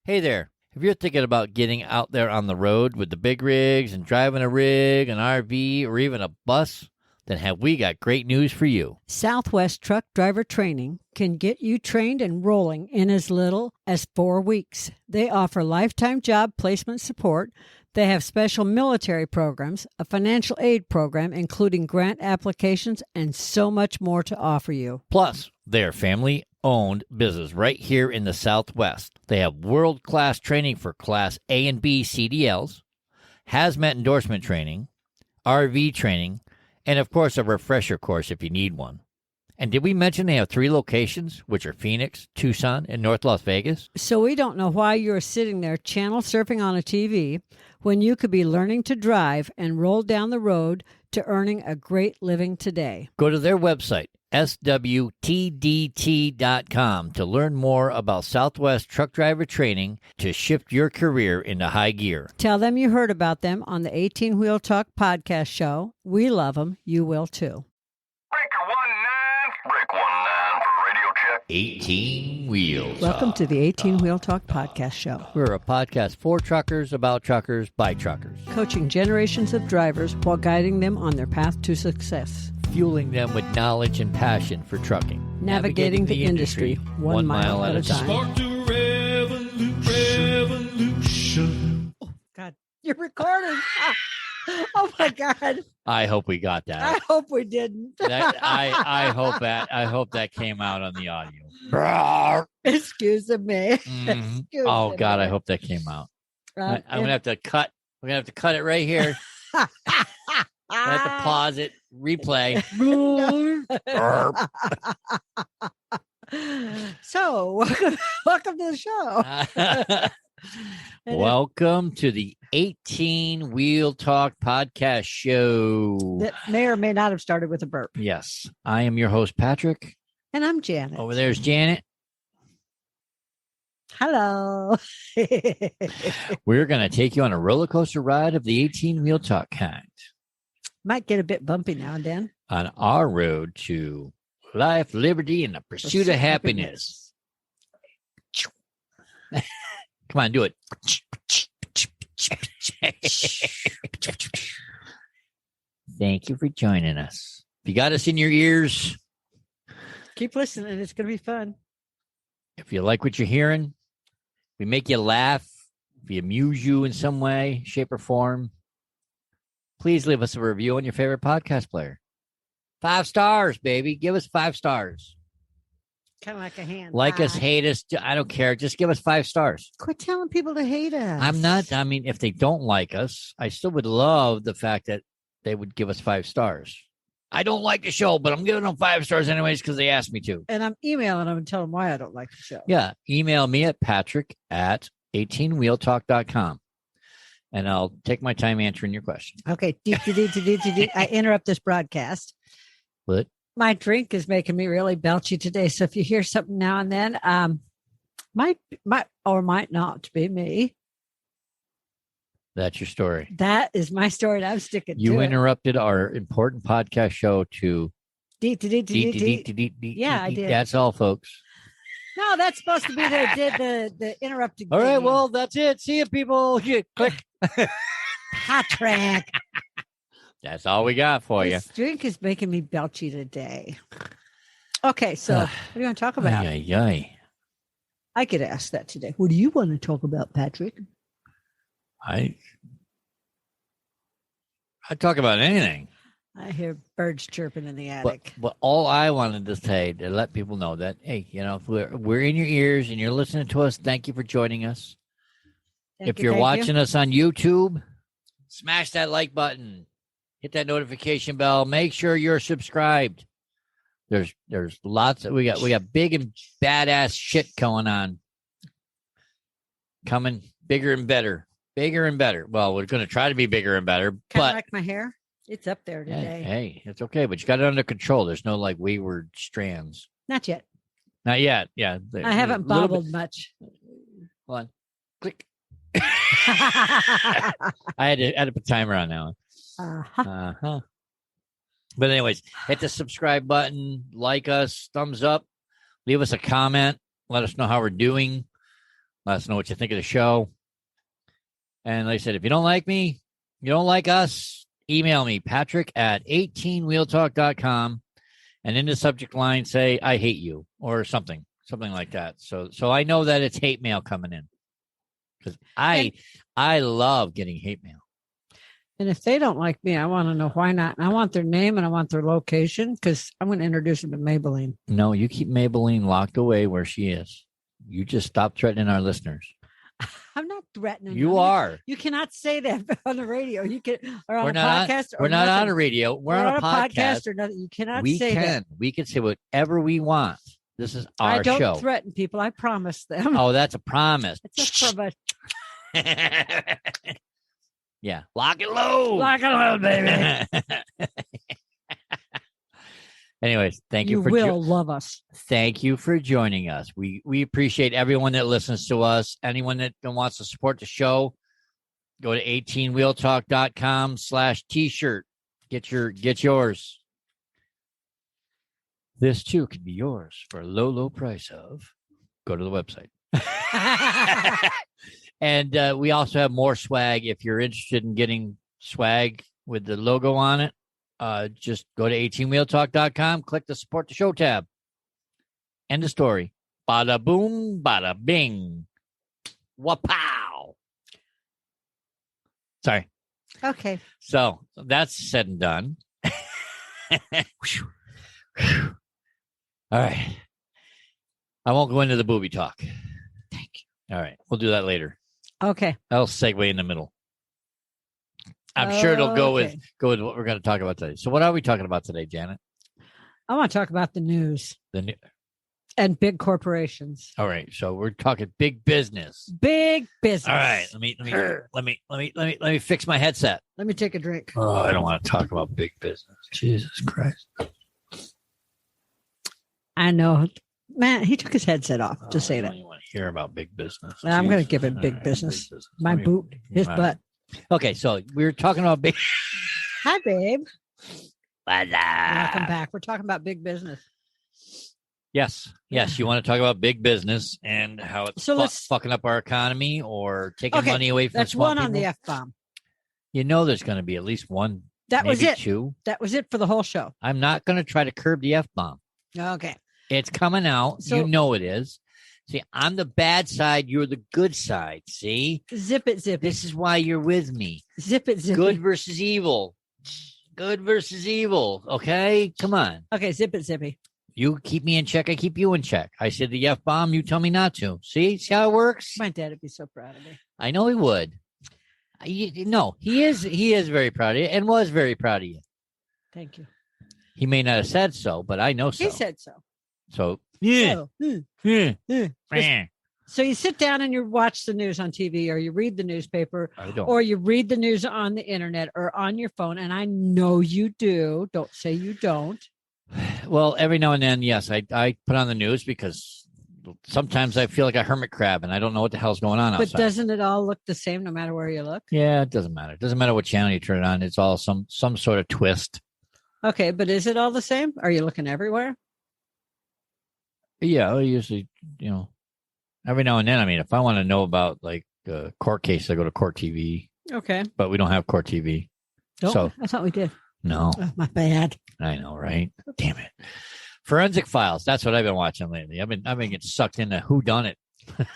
Hey there. If you're thinking about getting out there on the road with the big rigs and driving a rig, an RV, or even a bus, then have we got great news for you. Southwest Truck Driver Training can get you trained and rolling in as little as 4 weeks. They offer lifetime job placement support. They have special military programs, a financial aid program, including grant applications, and so much more to offer you. Plus, they're family-owned business right here in the Southwest. They have world-class training for Class A and B CDLs, hazmat endorsement training, RV training, and, of course, a refresher course if you need one. And did we mention they have 3 locations, which are Phoenix, Tucson, and North Las Vegas? So we don't know why you're sitting there channel surfing on a TV when you could be learning to drive and roll down the road to earning a great living today. Go to their website, swtdt.com, to learn more about Southwest Truck Driver Training to shift your career into high gear. Tell them you heard about them on the 18 Wheel Talk podcast show. We love them. You will too. Breaker 19 for radio check. 18 Wheel Welcome to the 18 Wheel Talk podcast show. We're a podcast for truckers, about truckers, by truckers. Coaching generations of drivers while guiding them on their path to success. Fueling them with knowledge and passion for trucking. Navigating the industry 1 mile at a time. Spark the revolution. Oh, God. You're recording. Oh, my God. I hope we got I that. hope we didn't. I hope that came out on the audio. Excuse me. Mhm. Excuse Oh me. God, I hope that came out. I'm gonna have to cut. We're gonna have to cut it right here. I have to pause it, replay. So, welcome to the show. Welcome to the 18 Wheel Talk podcast show. That may or may not have started with a burp. Yes, I am your host, Patrick. And I'm Janet. Over there's Janet. Hello. We're going to take you on a roller coaster ride of the 18 Wheel Talk kind Might get a bit bumpy now and then. on our road to life, liberty, and the pursuit of happiness. Come on, do it. Thank you for joining us. If you got us in your ears, Keep listening. It's going to be fun. if you like what you're hearing, we make you laugh, if we amuse you in some way, shape, or form, please leave us a review on your favorite podcast player. 5 stars, baby. Give us 5 stars. Kind of like a hand. Like us, hate us. I don't care. Just give us 5 stars. Quit telling people to hate us. I'm not. I mean, if they don't like us, I still would love the fact that they would give us 5 stars. I don't like the show, but I'm giving them 5 stars anyways because they asked me to. And I'm emailing them and telling them why I don't like the show. Yeah. Email me at patrick@18wheeltalk.com. And I'll take my time answering your question. Okay. I interrupt this broadcast. What? My drink is making me really belchy today. So if you hear something now and then, might or might not be me. That's your story. That is my story. And I'm sticking You to interrupted our important podcast show to it. Yeah, I did. That's all, folks. No, that's supposed to be the interrupting. All right. thing. Well, that's it. See you, people. Click. Patrick. That's all we got for you. This drink is making me belchy today. Okay, so what do you want to talk about? Ay, ay, ay. I get asked that today. What do you want to talk about, Patrick? I talk about anything. I hear birds chirping in the attic. But all I wanted to say to let people know that, hey, you know, if we're in your ears and you're listening to us, thank you for joining us. If you're watching us on YouTube, smash that like button, hit that notification bell, make sure you're subscribed. There's lots of, we got big and badass shit going on. Coming bigger and better. Bigger and better. Well, we're going to try to be bigger and better, Kind of but like my hair. It's up there today. hey, it's okay, but you got it under control. There's no like wayward strands. Not yet. Not yet. Yeah. I haven't bobbled much. Hold on. Click. I had to put timer on that one. Uh-huh. But anyways, hit the subscribe button, like us, thumbs up, leave us a comment, let us know how we're doing. Let us know what you think of the show. And like I said, if you don't like me, you don't like us, email me, patrick@18wheeltalk.com. And in the subject line, say, I hate you or something like that. So I know that it's hate mail coming in. Because I love getting hate mail. And if they don't like me, I want to know why not. And I want their name and I want their location because I'm going to introduce them to Maybelline. No, you keep Maybelline locked away where she is. You just stop threatening our listeners. I'm not threatening. You are. You cannot say that on the radio. You can or on We're a not podcast. We're not on a radio. We're on a podcast. Or nothing. You cannot We say that. We can say whatever we want. This is our show. I don't threaten people. I promise them. Oh, that's a promise. It's a promise. Yeah. Lock it low. Lock it low, baby. Anyways, thank you. You will love us. Thank you for joining us. We appreciate everyone that listens to us. Anyone that wants to support the show, go to 18wheeltalk.com/t-shirt. Get yours. This too could be yours for a low price of. Go to the website. And we also have more swag. If you're interested in getting swag with the logo on it, just go to 18wheeltalk.com, click the support the show tab. End of story. Bada boom, bada bing. Wapow. Sorry. Okay. So that's said and done. All right. I won't go into the booby talk. Thank you. All right. We'll do that later. Okay. I'll segue in the middle. I'm sure it'll go with what we're going to talk about today. So what are we talking about today, Janet? I want to talk about the news The and big corporations. All right. So we're talking big business. Big business. All right. Let me fix my headset. Let me take a drink. Oh, I don't want to talk about big business. Jesus Christ. I know. Man, he took his headset off to say I that. don't even want to hear about big business. I'm going to Jeez. give it All big right, business. big business. My Let me- boot, his all right. butt. Okay. So we were talking about big. Hi, babe. Welcome Welcome back. We're talking about big business. Yes. You want to talk about big business and how it's fucking up our economy or taking money away from That's small one on people? the F-bomb. You know there's going to be at least one. That was maybe it. Two. That was it for the whole show. I'm not going to try to curb the F-bomb. Okay. It's coming out. So- You know it is. See, I'm the bad side. You're the good side. See? Zip it, zippy. This is why you're with me. Zip it, zippy. Good versus evil. Good versus evil. Okay? Come on. Okay, zip it, zippy. You keep me in check. I keep you in check. I said the F-bomb. You tell me not to. See how it works? My dad would be so proud of me. I know he would. No, he is very proud of you and was very proud of you. Thank you. He may not have said so, but I know so. He said so. So, yeah. Oh, So you sit down and you watch the news on TV or you read the newspaper I don't. or you read the news on the internet or on your phone. And I know you do. Don't say you don't. Well, every now and then, yes, I put on the news because sometimes I feel like a hermit crab and I don't know what the hell's going on outside. But doesn't it all look the same no matter where you look? Yeah, it doesn't matter. It doesn't matter what channel you turn it on. It's all some sort of twist. Okay, but is it all the same? Are you looking everywhere? Yeah, I usually, every now and then. I mean, if I want to know about like a court case, I go to Court TV. Okay. But we don't have Court TV. Don't, So I thought we did. no, Oh, my bad. I know, right? Damn it. Forensic Files. That's what I've been watching lately. I've been getting sucked into Who Done It.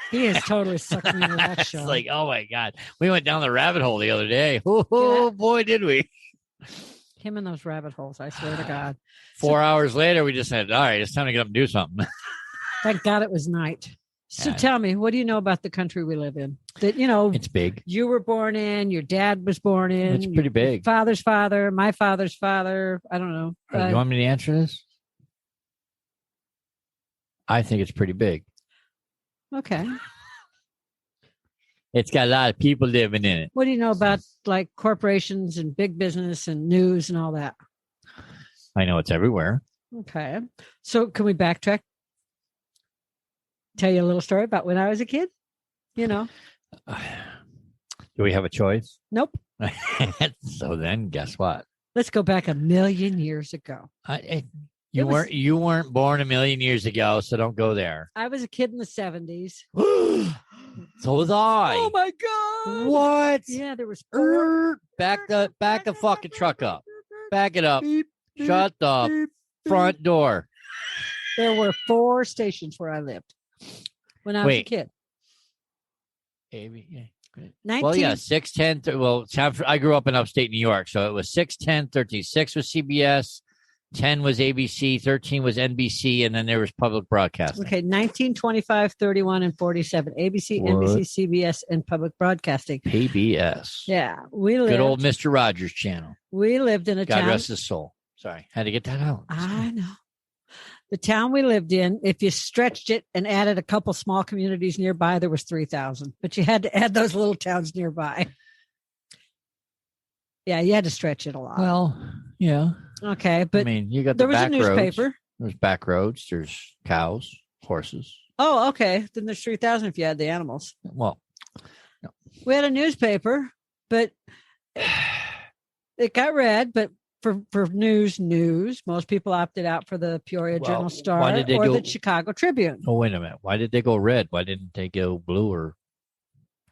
He has totally sucked me into that It's show. like, oh my God. We went down the rabbit hole the other day. Oh boy, did we. Him in those rabbit holes, I swear to God. 4 hours later, we just said, all right, it's time to get up and do something. Thank God it was night. So Yeah. tell me, what do you know about the country we live in? That, It's big. you were born in, your dad was born in. It's pretty big. Your father's father, my father's father. I don't know. You want me to answer this? I think it's pretty big. Okay. It's got a lot of people living in it. What do you know about like corporations and big business and news and all that? I know it's everywhere. Okay. So can we backtrack? Tell you a little story about when I was a kid? Do we have a choice? Nope. So then guess what? Let's go back 1,000,000 years ago. You weren't born a million years ago, so don't go there. I was a kid in the 70s. So was I. Oh my God. What? Yeah, there was back the fucking truck up. Back it up. Shut the front door. There were 4 stations where I lived when I was a kid. Well, yeah, 6, 10. I grew up in upstate New York, so it was 6, 10, 13. 6 was CBS, 10 was ABC, 13 was NBC, and then there was public broadcasting. Okay, 19, 25, 31, and 47. ABC, What? NBC, CBS, and public broadcasting. PBS. Yeah, we lived. Good old Mr. Rogers channel. We lived in a town. God rest his soul. Sorry, had to get that out. I know. The town we lived in, if you stretched it and added a couple small communities nearby, there was 3,000. But you had to add those little towns nearby. Yeah, you had to stretch it a lot. Well, yeah. Okay, but I mean, you got there the was back a newspaper. roads. There's back roads. There's cows, horses. Oh, okay. Then there's 3,000 if you add the animals. Well, no. We had a newspaper, but it got read. But for news, most people opted out for the Peoria Journal Star or the Chicago Tribune. Oh, wait a minute. Why did they go red? Why didn't they go blue or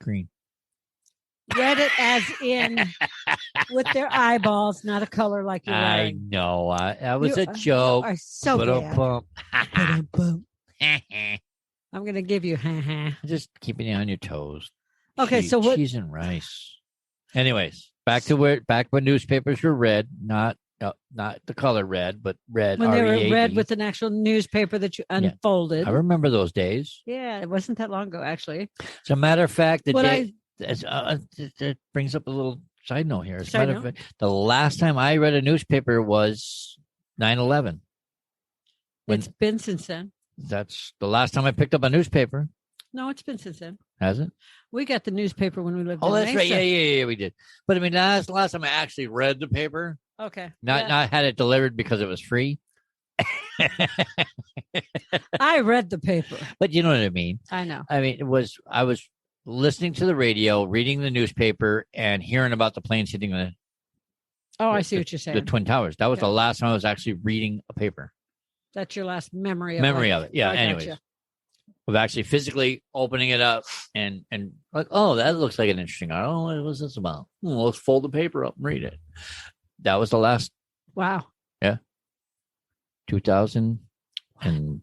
green? Read it as in with their eyeballs, not a color like you're wearing. I know. That was a joke. You are so bad. I'm going to give you Just keeping you on your toes. Okay, so what? Cheese and rice. Anyways, back when newspapers were red, not the color red, but red. When they were R-E-A-D. read with an actual newspaper that you unfolded. I remember those days. Yeah, it wasn't that long ago, actually. As a matter of fact, that brings up a little side note here. As a matter of fact, the last time I read a newspaper was 9/11. It's been since then. That's the last time I picked up a newspaper. No, it's been since then. Has it? We got the newspaper when we lived in Mesa. Mesa. Right. Yeah, we did. But I mean, that's the last time I actually read the paper. Okay. Not had it delivered because it was free. I read the paper. But you know what I mean? I know. I mean, I was listening to the radio, reading the newspaper, and hearing about the planes hitting I see what you're saying. The Twin Towers. That was the last time I was actually reading a paper. That's your last memory of it. Yeah. Anyways, of actually physically opening it up and like, oh, that looks like an interesting article. What was this about? Well, let's fold the paper up and read it. That was the last. Wow. Yeah. 2001.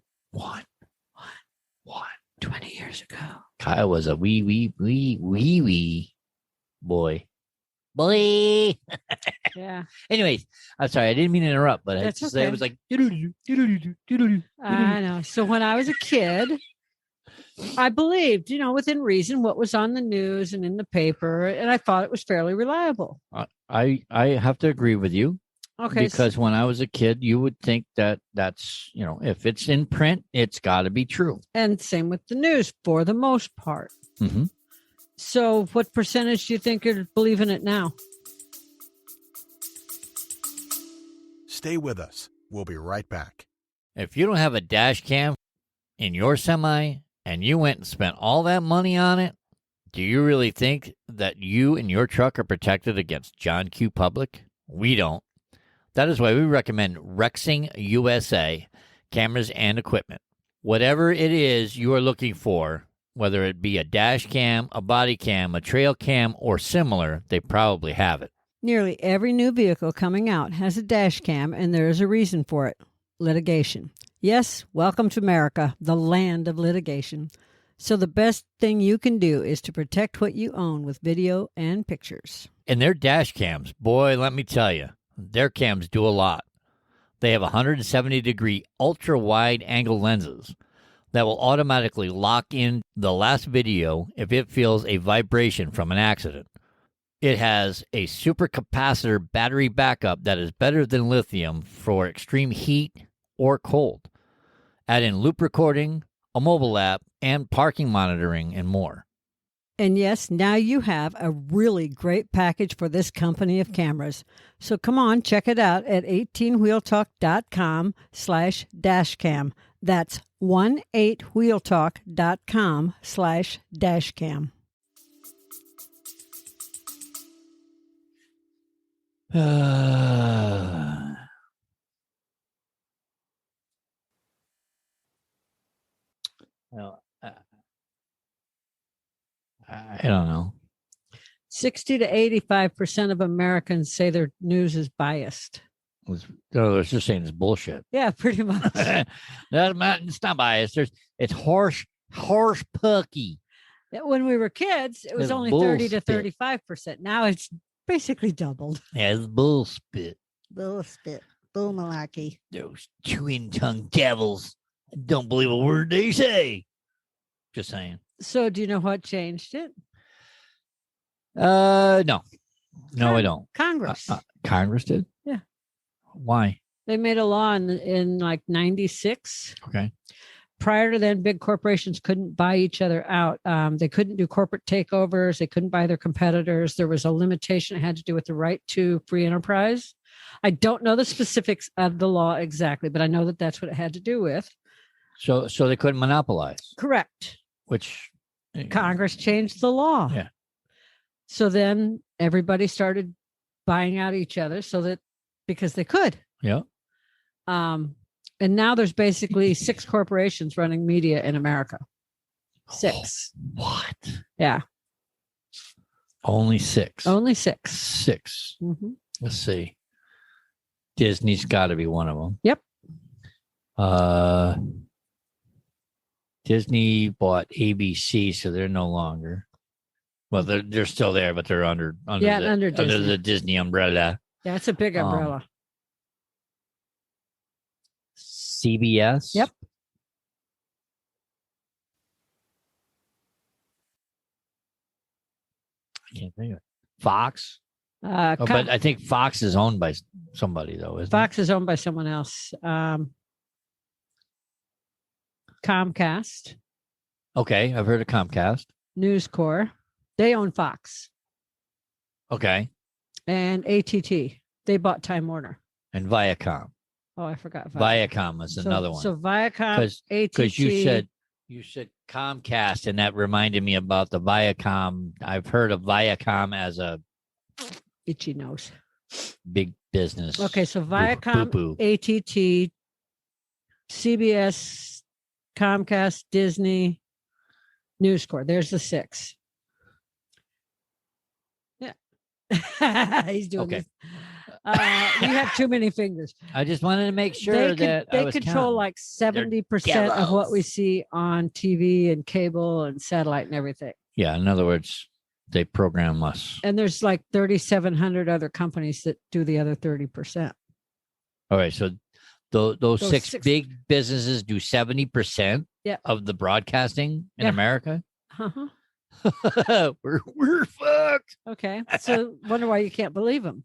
20 years ago. Kyle was a wee boy. Yeah. Anyways, I'm sorry. I didn't mean to interrupt, but That's it was like. I know. So when I was a kid, I believed, within reason, what was on the news and in the paper, and I thought it was fairly reliable. I have to agree with you. Okay. Because when I was a kid, you would think that's, if it's in print, it's got to be true. And same with the news for the most part. Mm-hmm. So what percentage do you think are believing it now? Stay with us. We'll be right back. If you don't have a dash cam in your semi and you went and spent all that money on it, do you really think that you and your truck are protected against John Q. Public? We don't. That is why we recommend Rexing USA cameras and equipment. Whatever it is you are looking for, whether it be a dash cam, a body cam, a trail cam, or similar, they probably have it. Nearly every new vehicle coming out has a dash cam, and there is a reason for it: litigation. Yes, welcome to America, the land of litigation. So the best thing you can do is to protect what you own with video and pictures. And their dash cams, boy, let me tell you, their cams do a lot. They have 170-degree ultra-wide angle lenses that will automatically lock in the last video if it feels a vibration from an accident. It has a supercapacitor battery backup that is better than lithium for extreme heat or cold. Add in loop recording, a mobile app, and parking monitoring, and more. And yes, now you have a really great package for this company of cameras. So come on, check it out at 18wheeltalk.com/dashcam. That's 18wheeltalk.com/dashcam. I don't know. 60 to 85% of Americans say their news is biased. It's just saying it's bullshit. Yeah, pretty much. It's not biased. It's horse pucky. When we were kids, it was It's only 30 to bullspit. 35%. Now it's basically doubled. Yeah, it's bullspit. Bullspit. Bull malarkey. Those twin-tongued devils. I don't believe a word they say. Just saying. So do you know what changed it? No, I don't. Congress. Congress did? Yeah. Why? They made a law in like 96. Okay. Prior to then, big corporations couldn't buy each other out. They couldn't do corporate takeovers. They couldn't buy their competitors. There was a limitation. It had to do with the right to free enterprise. I don't know the specifics of the law exactly, but I know that that's what it had to do with. So they couldn't monopolize, Correct. which Congress changed the law. Yeah. So then everybody started buying out each other because they could. Yeah. And now there's basically 6 corporations running media in America. 6. What? Yeah. Only 6. Only 6. 6. Mm-hmm. Let's see. Disney's got to be one of them. Yep. Disney bought ABC, so they're no longer. Well, they're still there, but they're under Disney. the Disney umbrella. Yeah, it's a big umbrella. CBS. Yep. I can't think of it. Fox. But I think Fox is owned by somebody, though, isn't Fox is owned by someone else. Comcast, it? Okay, I've heard of Comcast. News Corp, they own Fox. Okay. And ATT, they bought Time Warner. And Viacom. Oh, I forgot. Viacom is another one. So Viacom, ATT. Because you said Comcast, and that reminded me about the Viacom. I've heard of Viacom as a itchy nose. big business. Okay, so Viacom, Boo-boo. ATT, CBS, Comcast, Disney, News Corp. There's the 6. Yeah. He's doing Okay. this. You have too many fingers. I just wanted to make sure that I they was control counting. like 70% of what we see on TV and cable and satellite and everything. Yeah, in other words, they program us. And there's like 3,700 other companies that do the other 30%. All right, so those six 6 big businesses do 70% Yeah. of the broadcasting in Yeah. America. Uh-huh. we're fucked. Okay. So wonder why you can't believe them.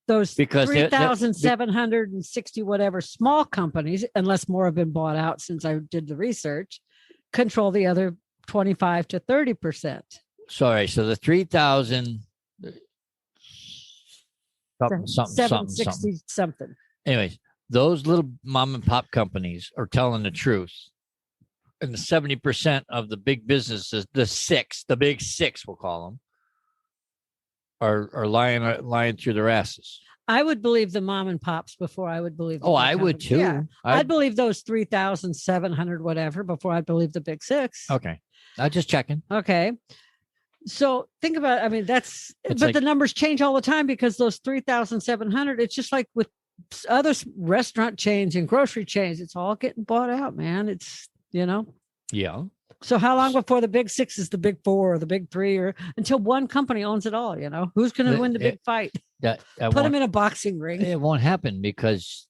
Those Because they're- 3,760 whatever small companies, unless more have been bought out since I did the research, control the other 25 to 30%. Sorry, so the 3,000 something. 760 something. Anyways, those little mom and pop companies are telling the truth. And the 70% of the big businesses, the big 6, we'll call them, are lying through their asses. I would believe the mom and pops before I would believe. The Oh, big I would companies. too. Yeah. I'd believe those 3,700 whatever before I'd believe the big 6. Okay. I'm just checking. Okay. So think about, I mean, It's but like- the numbers change all the time because those 3,700, it's just like with other restaurant chains and grocery chains, it's all getting bought out, man. It's, Yeah. So how long before the big 6 is the big 4 or the big 3 or until one company owns it all, who's going to win the big fight? That Put them won't- in a boxing ring. It won't happen because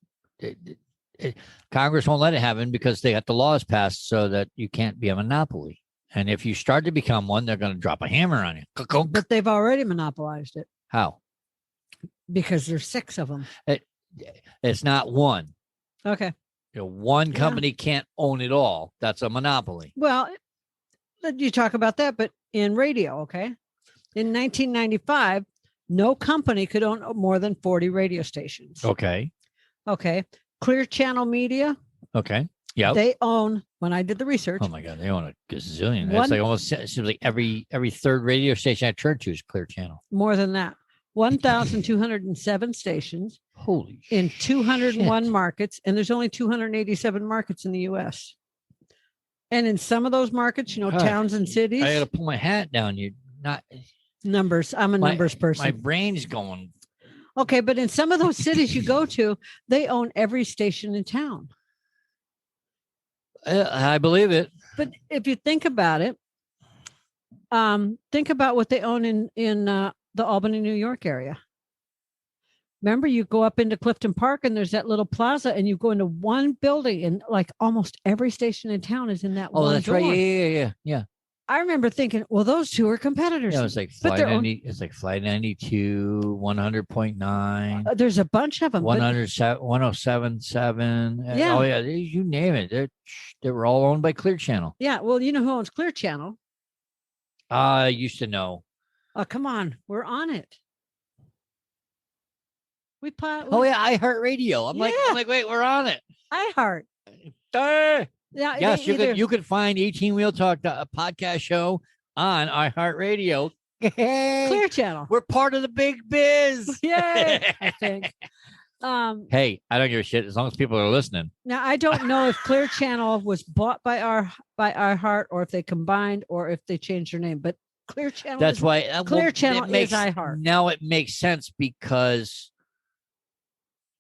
Congress won't let it happen because they got the laws passed so that you can't be a monopoly. And if you start to become one, they're going to drop a hammer on you. But they've already monopolized it How? because there's 6 of them. It's not one. Okay. One company can't own it all. That's a monopoly. Well, you talk about that, but in radio, okay. In 1995, no company could own more than 40 radio stations. Okay. Okay. Clear Channel Media, Okay. Yeah. they own, when I did the research, Oh my God, they own a gazillion. One- It's like almost it seems like every third radio station I turn to is Clear Channel. more than that, 1,207 stations Holy in 201 shit. markets, and there's only 287 markets in the U.S. And in some of those markets, God, towns and cities, I got to pull my hat down. You're not numbers. I'm a numbers person. My brain's going. Okay, but in some of those cities you go to, they own every station in town. I believe it. But if you think about it, think about what they own in the Albany, New York area. Remember, you go up into Clifton Park and there's that little plaza, and you go into one building, and like almost every station in town is in that one. Oh, that's door. right. Yeah. I remember thinking, well, those two are competitors. Yeah, it's like Flight 90. It's like Flight 92, 100.9. There's a bunch of them. 107.7. Yeah. Oh yeah, you name it. They were all owned by Clear Channel. Yeah. Well, you know who owns Clear Channel? I used to know. Oh, come on, we're on it. Oh yeah, iHeartRadio. I'm like, wait, we're on it. iHeart. Yeah. Yes, you could find 18 Wheel Talk podcast show on iHeartRadio. Clear Channel. We're part of the big biz. Yay! I think. Hey, I don't give a shit as long as people are listening. Now I don't know if Clear Channel was bought by iHeart, or if they combined, or if they changed their name. But Clear Channel. That's why Clear Channel is iHeart. Now it makes sense because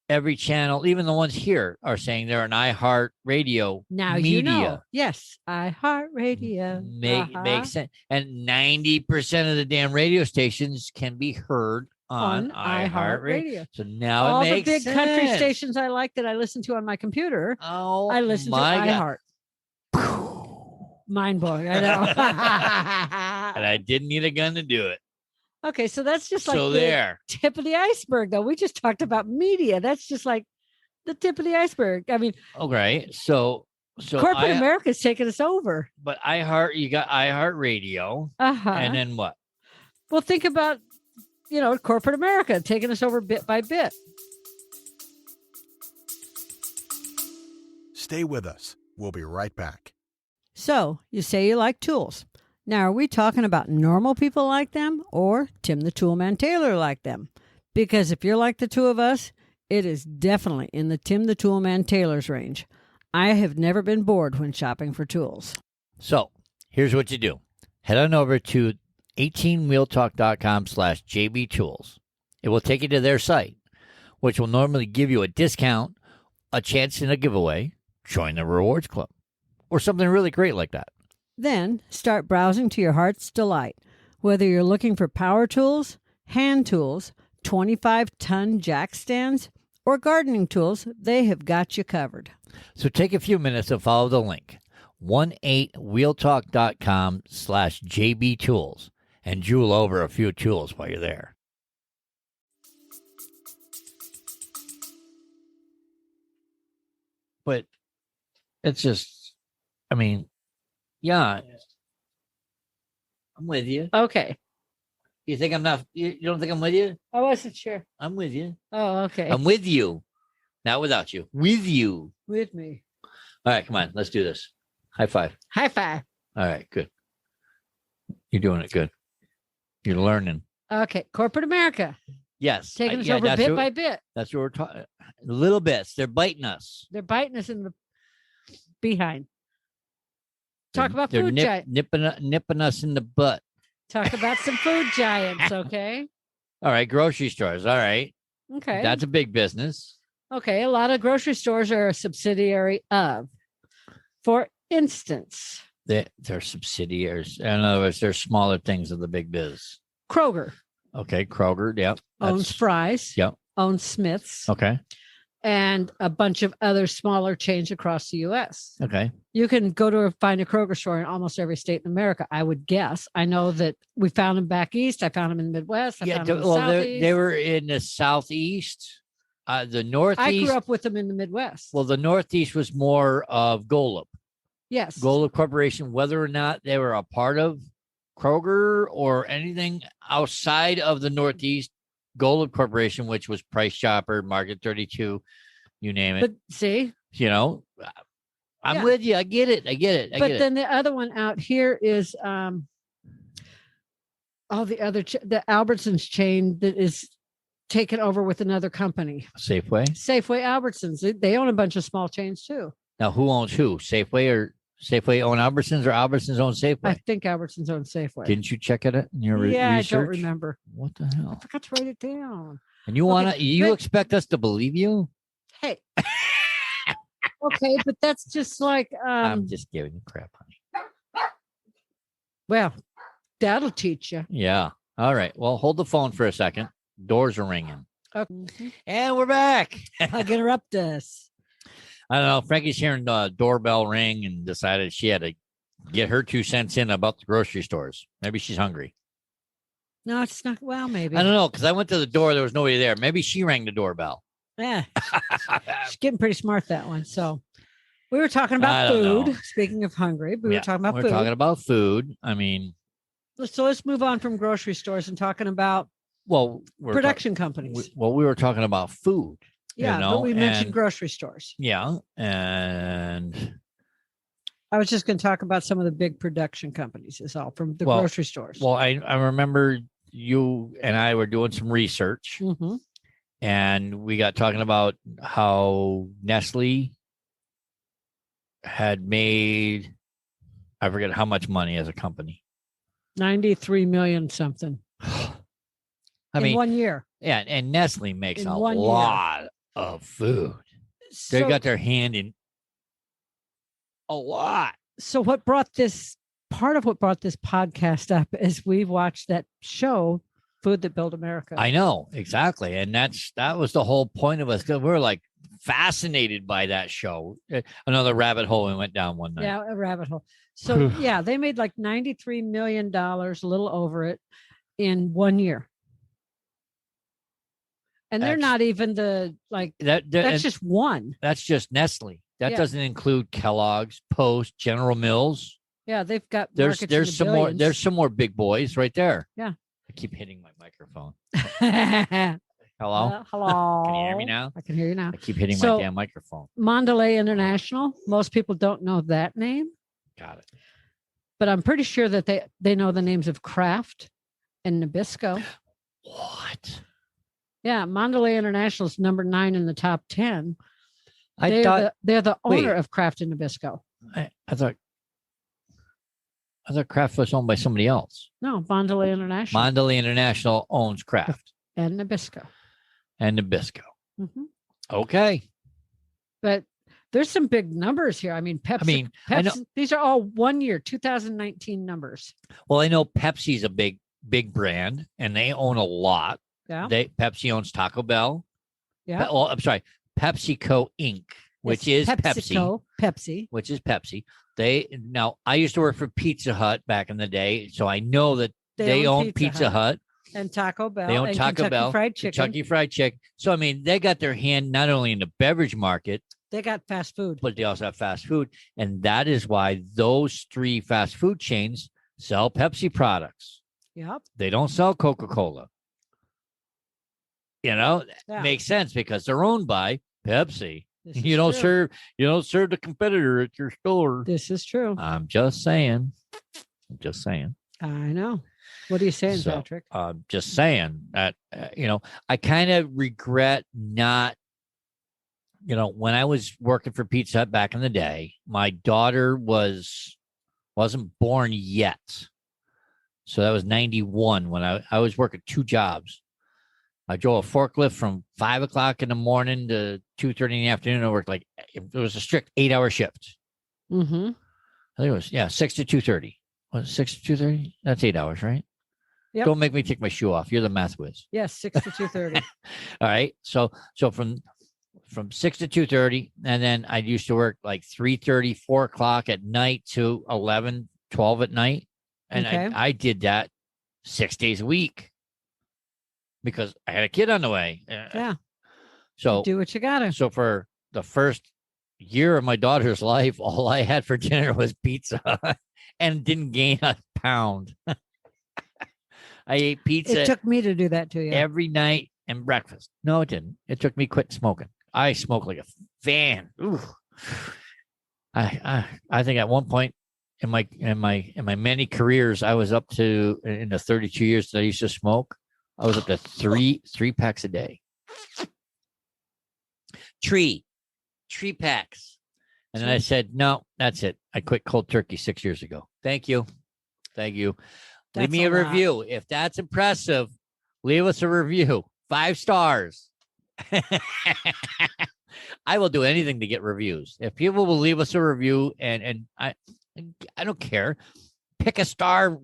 every channel, even the ones here, are saying they're an iHeart Radio now media. Yes, iHeart Radio. Makes sense. And 90% of the damn radio stations can be heard on iHeart Radio. So now all it makes the big sense. country stations I like that I listen to on my computer. Oh, I listen to iHeart. Mind blowing. I know. And I didn't need a gun to do it. Okay, so that's just like the tip of the iceberg, though. We just talked about media. That's just like the tip of the iceberg. I mean, okay, so corporate America's taking us over. But you got iHeart Radio, and then what? Well, think about corporate America taking us over bit by bit. Stay with us. We'll be right back. So you say you like tools. Now, are we talking about normal people like them, or Tim the Toolman Taylor like them? Because if you're like the two of us, it is definitely in the Tim the Toolman Taylor's range. I have never been bored when shopping for tools. So here's what you do. Head on over to 18wheeltalk.com/JBTools. It will take you to their site, which will normally give you a discount, a chance in a giveaway, join the rewards club, or something really great like that. Then start browsing to your heart's delight. Whether you're looking for power tools, hand tools, 25-ton jack stands, or gardening tools, they have got you covered. So take a few minutes and follow the link, 18wheeltalk.com/JBTools, and jewel over a few tools while you're there. But it's just, yeah, I'm with you. Okay. You think I'm not? You don't think I'm with you? I wasn't sure. I'm with you. Oh, okay. I'm with you. Not without you. With you. With me. All right, come on. Let's do this. High five. High five. All right, good. You're doing it good. You're learning. Okay. Corporate America. Yes. Taking us over bit by bit. That's what we're talking. Little bits. They're biting us. They're biting us in the behind. Talk about they're food giants. Nipping us in the butt. Talk about some food giants, okay? All right, grocery stores. All right. Okay. That's a big business. Okay, a lot of grocery stores are a subsidiary of. For instance, they're subsidiaries. In other words, they're smaller things of the big biz. Kroger. Okay, Kroger, yep. Owns Fry's. Yep. Owns Smith's. Okay. And a bunch of other smaller chains across the U.S. Okay. You can go to find a Kroger store in almost every state in America, I would guess. I know that we found them back east. I found them in the Midwest. I found them in the Southeast. They were in the Southeast. The Northeast. I grew up with them in the Midwest. Well, the Northeast was more of Golub. Yes. Golub Corporation, whether or not they were a part of Kroger or anything outside of the Northeast, Golub Corporation, which was Price Chopper, Market 32, you name it. But see, I'm with you. I get it. But then the other one out here is all the other the Albertsons chain that is taken over with another company. Safeway Albertsons. They own a bunch of small chains too. Now, who owns who? Safeway or Safeway own Albertsons or Albertsons own Safeway? I think Albertsons own Safeway. Didn't you check it in your research? I don't remember. What the I hell? forgot to write it down. And you expect us to believe you? Hey. Okay, but that's just like I'm just giving you crap, honey. Well, that'll teach you. Yeah. All right. Well, hold the phone for a second. Doors are ringing. Okay. And we're back. I'll interrupt us. I don't know. Frankie's hearing the doorbell ring and decided she had to get her 2 cents in about the grocery stores. Maybe she's hungry. No, it's not. Well, maybe. I don't know, because I went to the door. There was nobody there. Maybe she rang the doorbell. Yeah. She's getting pretty smart, that one. So we were talking about food. Know. Speaking of hungry, we were talking about food. We're talking about food. I mean. So let's move on from grocery stores and talking about production companies. We were talking about food. Yeah, but we mentioned grocery stores. Yeah, and I was just going to talk about some of the big production companies is all from the grocery stores. Well, I remember you and I were doing some research, and we got talking about how Nestle had made, I forget how much money as a company. 93 million something. In 1 year. Yeah, and Nestle makes a lot of food. They got their hand in a lot. So part of what brought this podcast up is we watched that show, Food That Built America. I know, exactly. And that was the whole point of us. Because we were like fascinated by that show. Another rabbit hole we went down one night. Yeah, a rabbit hole. So yeah, they made like $93 million, a little over it, in 1 year. And they're not even that's just one. That's just Nestle. That doesn't include Kellogg's, Post, General Mills. Yeah, they've got there's some more. There's some more big boys right there. Yeah. I keep hitting my microphone. Hello. Hello. Can you hear me now? I can hear you now. I keep hitting my damn microphone. Mondelez International. Most people don't know that name. Got it. But I'm pretty sure that they know the names of Kraft and Nabisco. What? Yeah, Mondelez International is number 9 in the top 10. They're the owner of Kraft and Nabisco. I thought Kraft was owned by somebody else. No, Mondelez International. Mondelez International owns Kraft and Nabisco. Mm-hmm. Okay. But there's some big numbers here. I mean, Pepsi. I know, these are all 1 year, 2019 numbers. Well, I know Pepsi's a big brand, and they own a lot. Yeah. Pepsi owns Taco Bell. Yeah. I'm sorry, PepsiCo Inc., which is Pepsi. Which is Pepsi. Now I used to work for Pizza Hut back in the day, so I know that they own Pizza Hut and Taco Bell. They own and Taco Bell, Kentucky Fried Chicken. So I mean, they got their hand not only in the beverage market, they got fast food, but they also have fast food, and that is why those 3 fast food chains sell Pepsi products. Yep. They don't sell Coca-Cola. Makes sense because they're owned by Pepsi. You don't serve the competitor at your store. This is true. I'm just saying. I know. What are you saying, Patrick? I'm just saying that I kind of regret not. When I was working for Pizza Hut back in the day, my daughter wasn't born yet, so that was 91 when I was working 2 jobs. I drove a forklift from 5 o'clock in the morning to 2:30 in the afternoon. I worked it was a strict 8-hour shift. Mm-hmm. I think it was 6 to 2:30. Was it 6 to 2:30? That's 8 hours, right? Yep. Don't make me take my shoe off. You're the math whiz. Yes, 6 to 2:30. All right. So from 6 to 2:30, and then I used to work 3:30, 4 o'clock at night to 11, 12 at night, and I did that 6 days a week. Because I had a kid on the way. Yeah. So do what you gotta. So for the first year of my daughter's life, all I had for dinner was pizza and didn't gain a pound. I ate pizza. It took me to do that to you. Every night and breakfast. No, it didn't. It took me quitting smoking. I smoked like a fan. Ooh. I think at one point in my many careers, I was up to, in the 32 years that I used to smoke, I was up to three packs a day. Tree packs. And then I said, no, that's it. I quit cold turkey 6 years ago. Thank you. Leave That's me a a lot. review. If that's impressive, leave us a review. 5 stars. I will do anything to get reviews. If people will leave us a review, and I don't care. Pick a star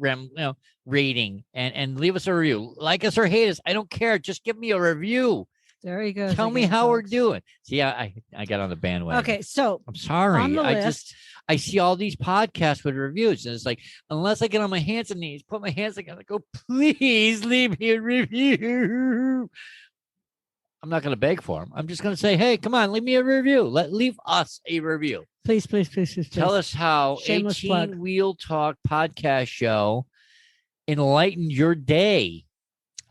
rating and leave us a review. Like us or hate us, I don't care. Just give me a review. There you go. Tell me how we're doing. See, I got on the bandwagon. Okay, so I'm sorry. on the list, I see all these podcasts with reviews, and it's like, unless I get on my hands and knees, put my hands together, go, please leave me a review. I'm not going to beg for them. I'm just going to say, hey, come on, leave me a review. Leave us a review. please. Tell us how Shameless 18 plug. Wheel Talk podcast show enlightened your day.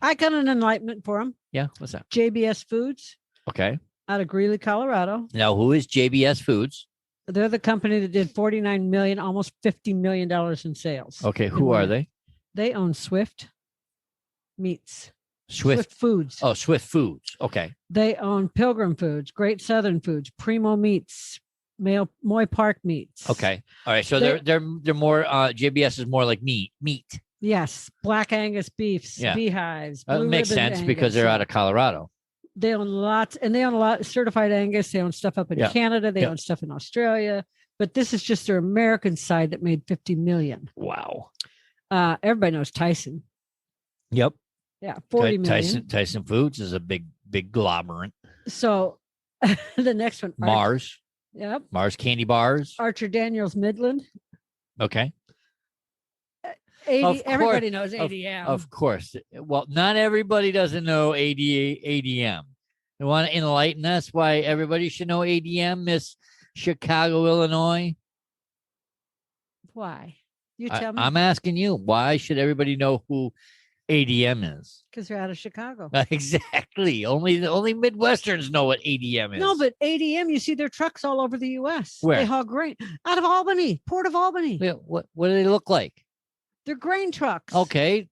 I got an enlightenment for them. Yeah, what's that? JBS Foods Okay. out of Greeley, Colorado. Now, who is JBS Foods? They're the company that did 49 million, almost $50 million in sales. Okay, who are they? They own Swift Meats. Swift Foods. Oh, Swift Foods. Okay. They own Pilgrim Foods, Great Southern Foods, Primo Meats, Moy Park Meats. Okay. All right. So they're more JBS is more like meat. Yes. Black Angus beefs, Yeah. beehives. It makes sense because they're out of Colorado. They own lots, and they own a lot certified Angus. They own stuff up in Canada. They own stuff in Australia. But this is just their American side that made 50 million. Wow. Everybody knows Tyson. Yep. Yeah, 40 million. Tyson Foods is a big glomerant. So the next one, Mars. Yep. Mars candy bars. Archer Daniels Midland. Okay. Everybody knows ADM. Of course. Well, not everybody doesn't know ADM. You want to enlighten us why everybody should know ADM, Miss Chicago, Illinois? Why? You tell me. I'm asking you, why should everybody know who ADM is? Because they're out of Chicago. Exactly. Only Midwesterns know what ADM is. No, but ADM, you see their trucks all over the U.S. Where? They haul grain out of Albany, Port of Albany. Yeah, what do they look like? They're grain trucks. Okay.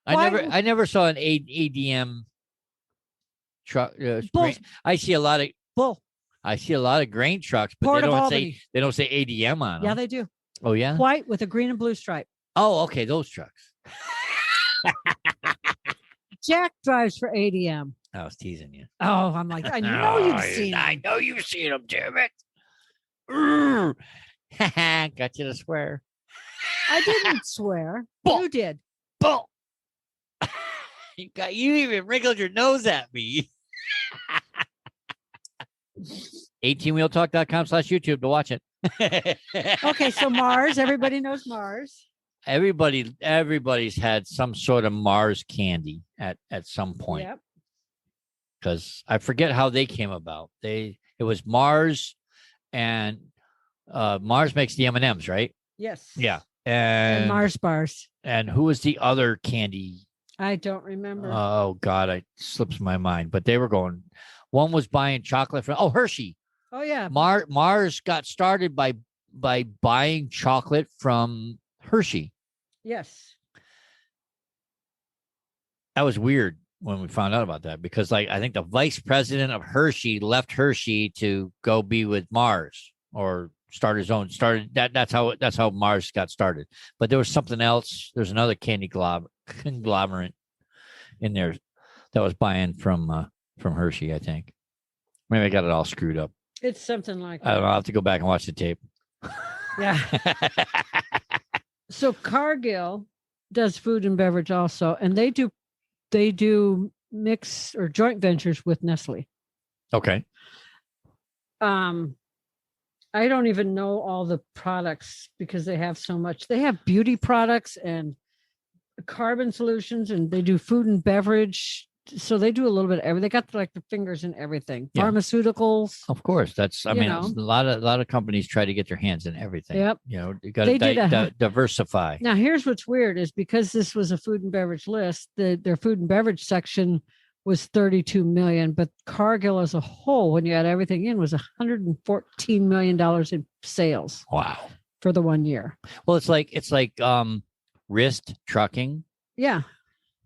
Why- I never saw an ADM truck. Bull. I see a lot of Bull. grain trucks, but Port they of don't Albany. say ADM on them. Yeah, they do. Oh yeah. White with a green and blue stripe. Oh, okay, those trucks. Jack drives for ADM. I was teasing you. Oh, I'm like, I know you've seen I him. know you've seen them, damn it. Got you to swear. I didn't swear. Bull. You did. Bull. You even wrinkled your nose at me. 18wheeltalk.com/YouTube to watch it. Okay, so Mars. Everybody knows Mars. Everybody's had some sort of Mars candy at some point. Yep. Because I forget how they came about. It was Mars, and Mars makes the M&Ms, right? Yes. Yeah. And Mars bars. And who was the other candy? I don't remember. Oh God, it slips my mind. But they were going. One was buying chocolate from Hershey. Oh yeah. Mars got started by buying chocolate from Hershey. Yes. That was weird when we found out about that, because I think the vice president of Hershey left Hershey to go be with Mars or start his own. That's how Mars got started. But there was something else. There's another candy conglomerate in there that was buying from Hershey, I think. Maybe I got it all screwed up. It's something like that. I don't know. I'll have to go back and watch the tape. Yeah. So Cargill does food and beverage also, and they do mix or joint ventures with Nestle. Okay. I don't even know all the products because they have so much. They have beauty products and carbon solutions, and they do food and beverage. So they do a little bit of everything. They got like the fingers in everything. Yeah. Pharmaceuticals. Of course. I mean, know. a lot of companies try to get their hands in everything. Yep. You know, you got They to did diversify. Now, here's what's weird is because this was a food and beverage list, their food and beverage section was 32 million, but Cargill as a whole, when you add everything in, was $114 million in sales Wow. for the 1 year. Well, it's like Wrist Trucking. Yeah.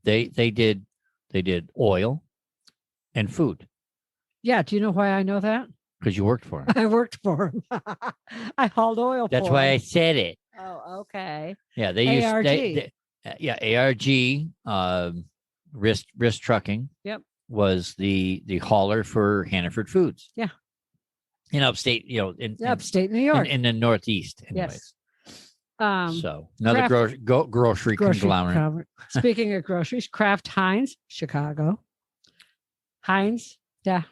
They did oil and food. Yeah. Do you know why I know that? Because you worked for him. I worked for him. I hauled oil That's for why I him. said it. Oh, okay. Yeah, they used ARG. ARG wrist trucking. Yep. Was the hauler for Hannaford Foods. Yeah. In upstate, in Upstate New York. in the Northeast, anyways. Yes. So another grocery conglomerate. Speaking of groceries, Kraft Heinz, Chicago. Heinz, yeah.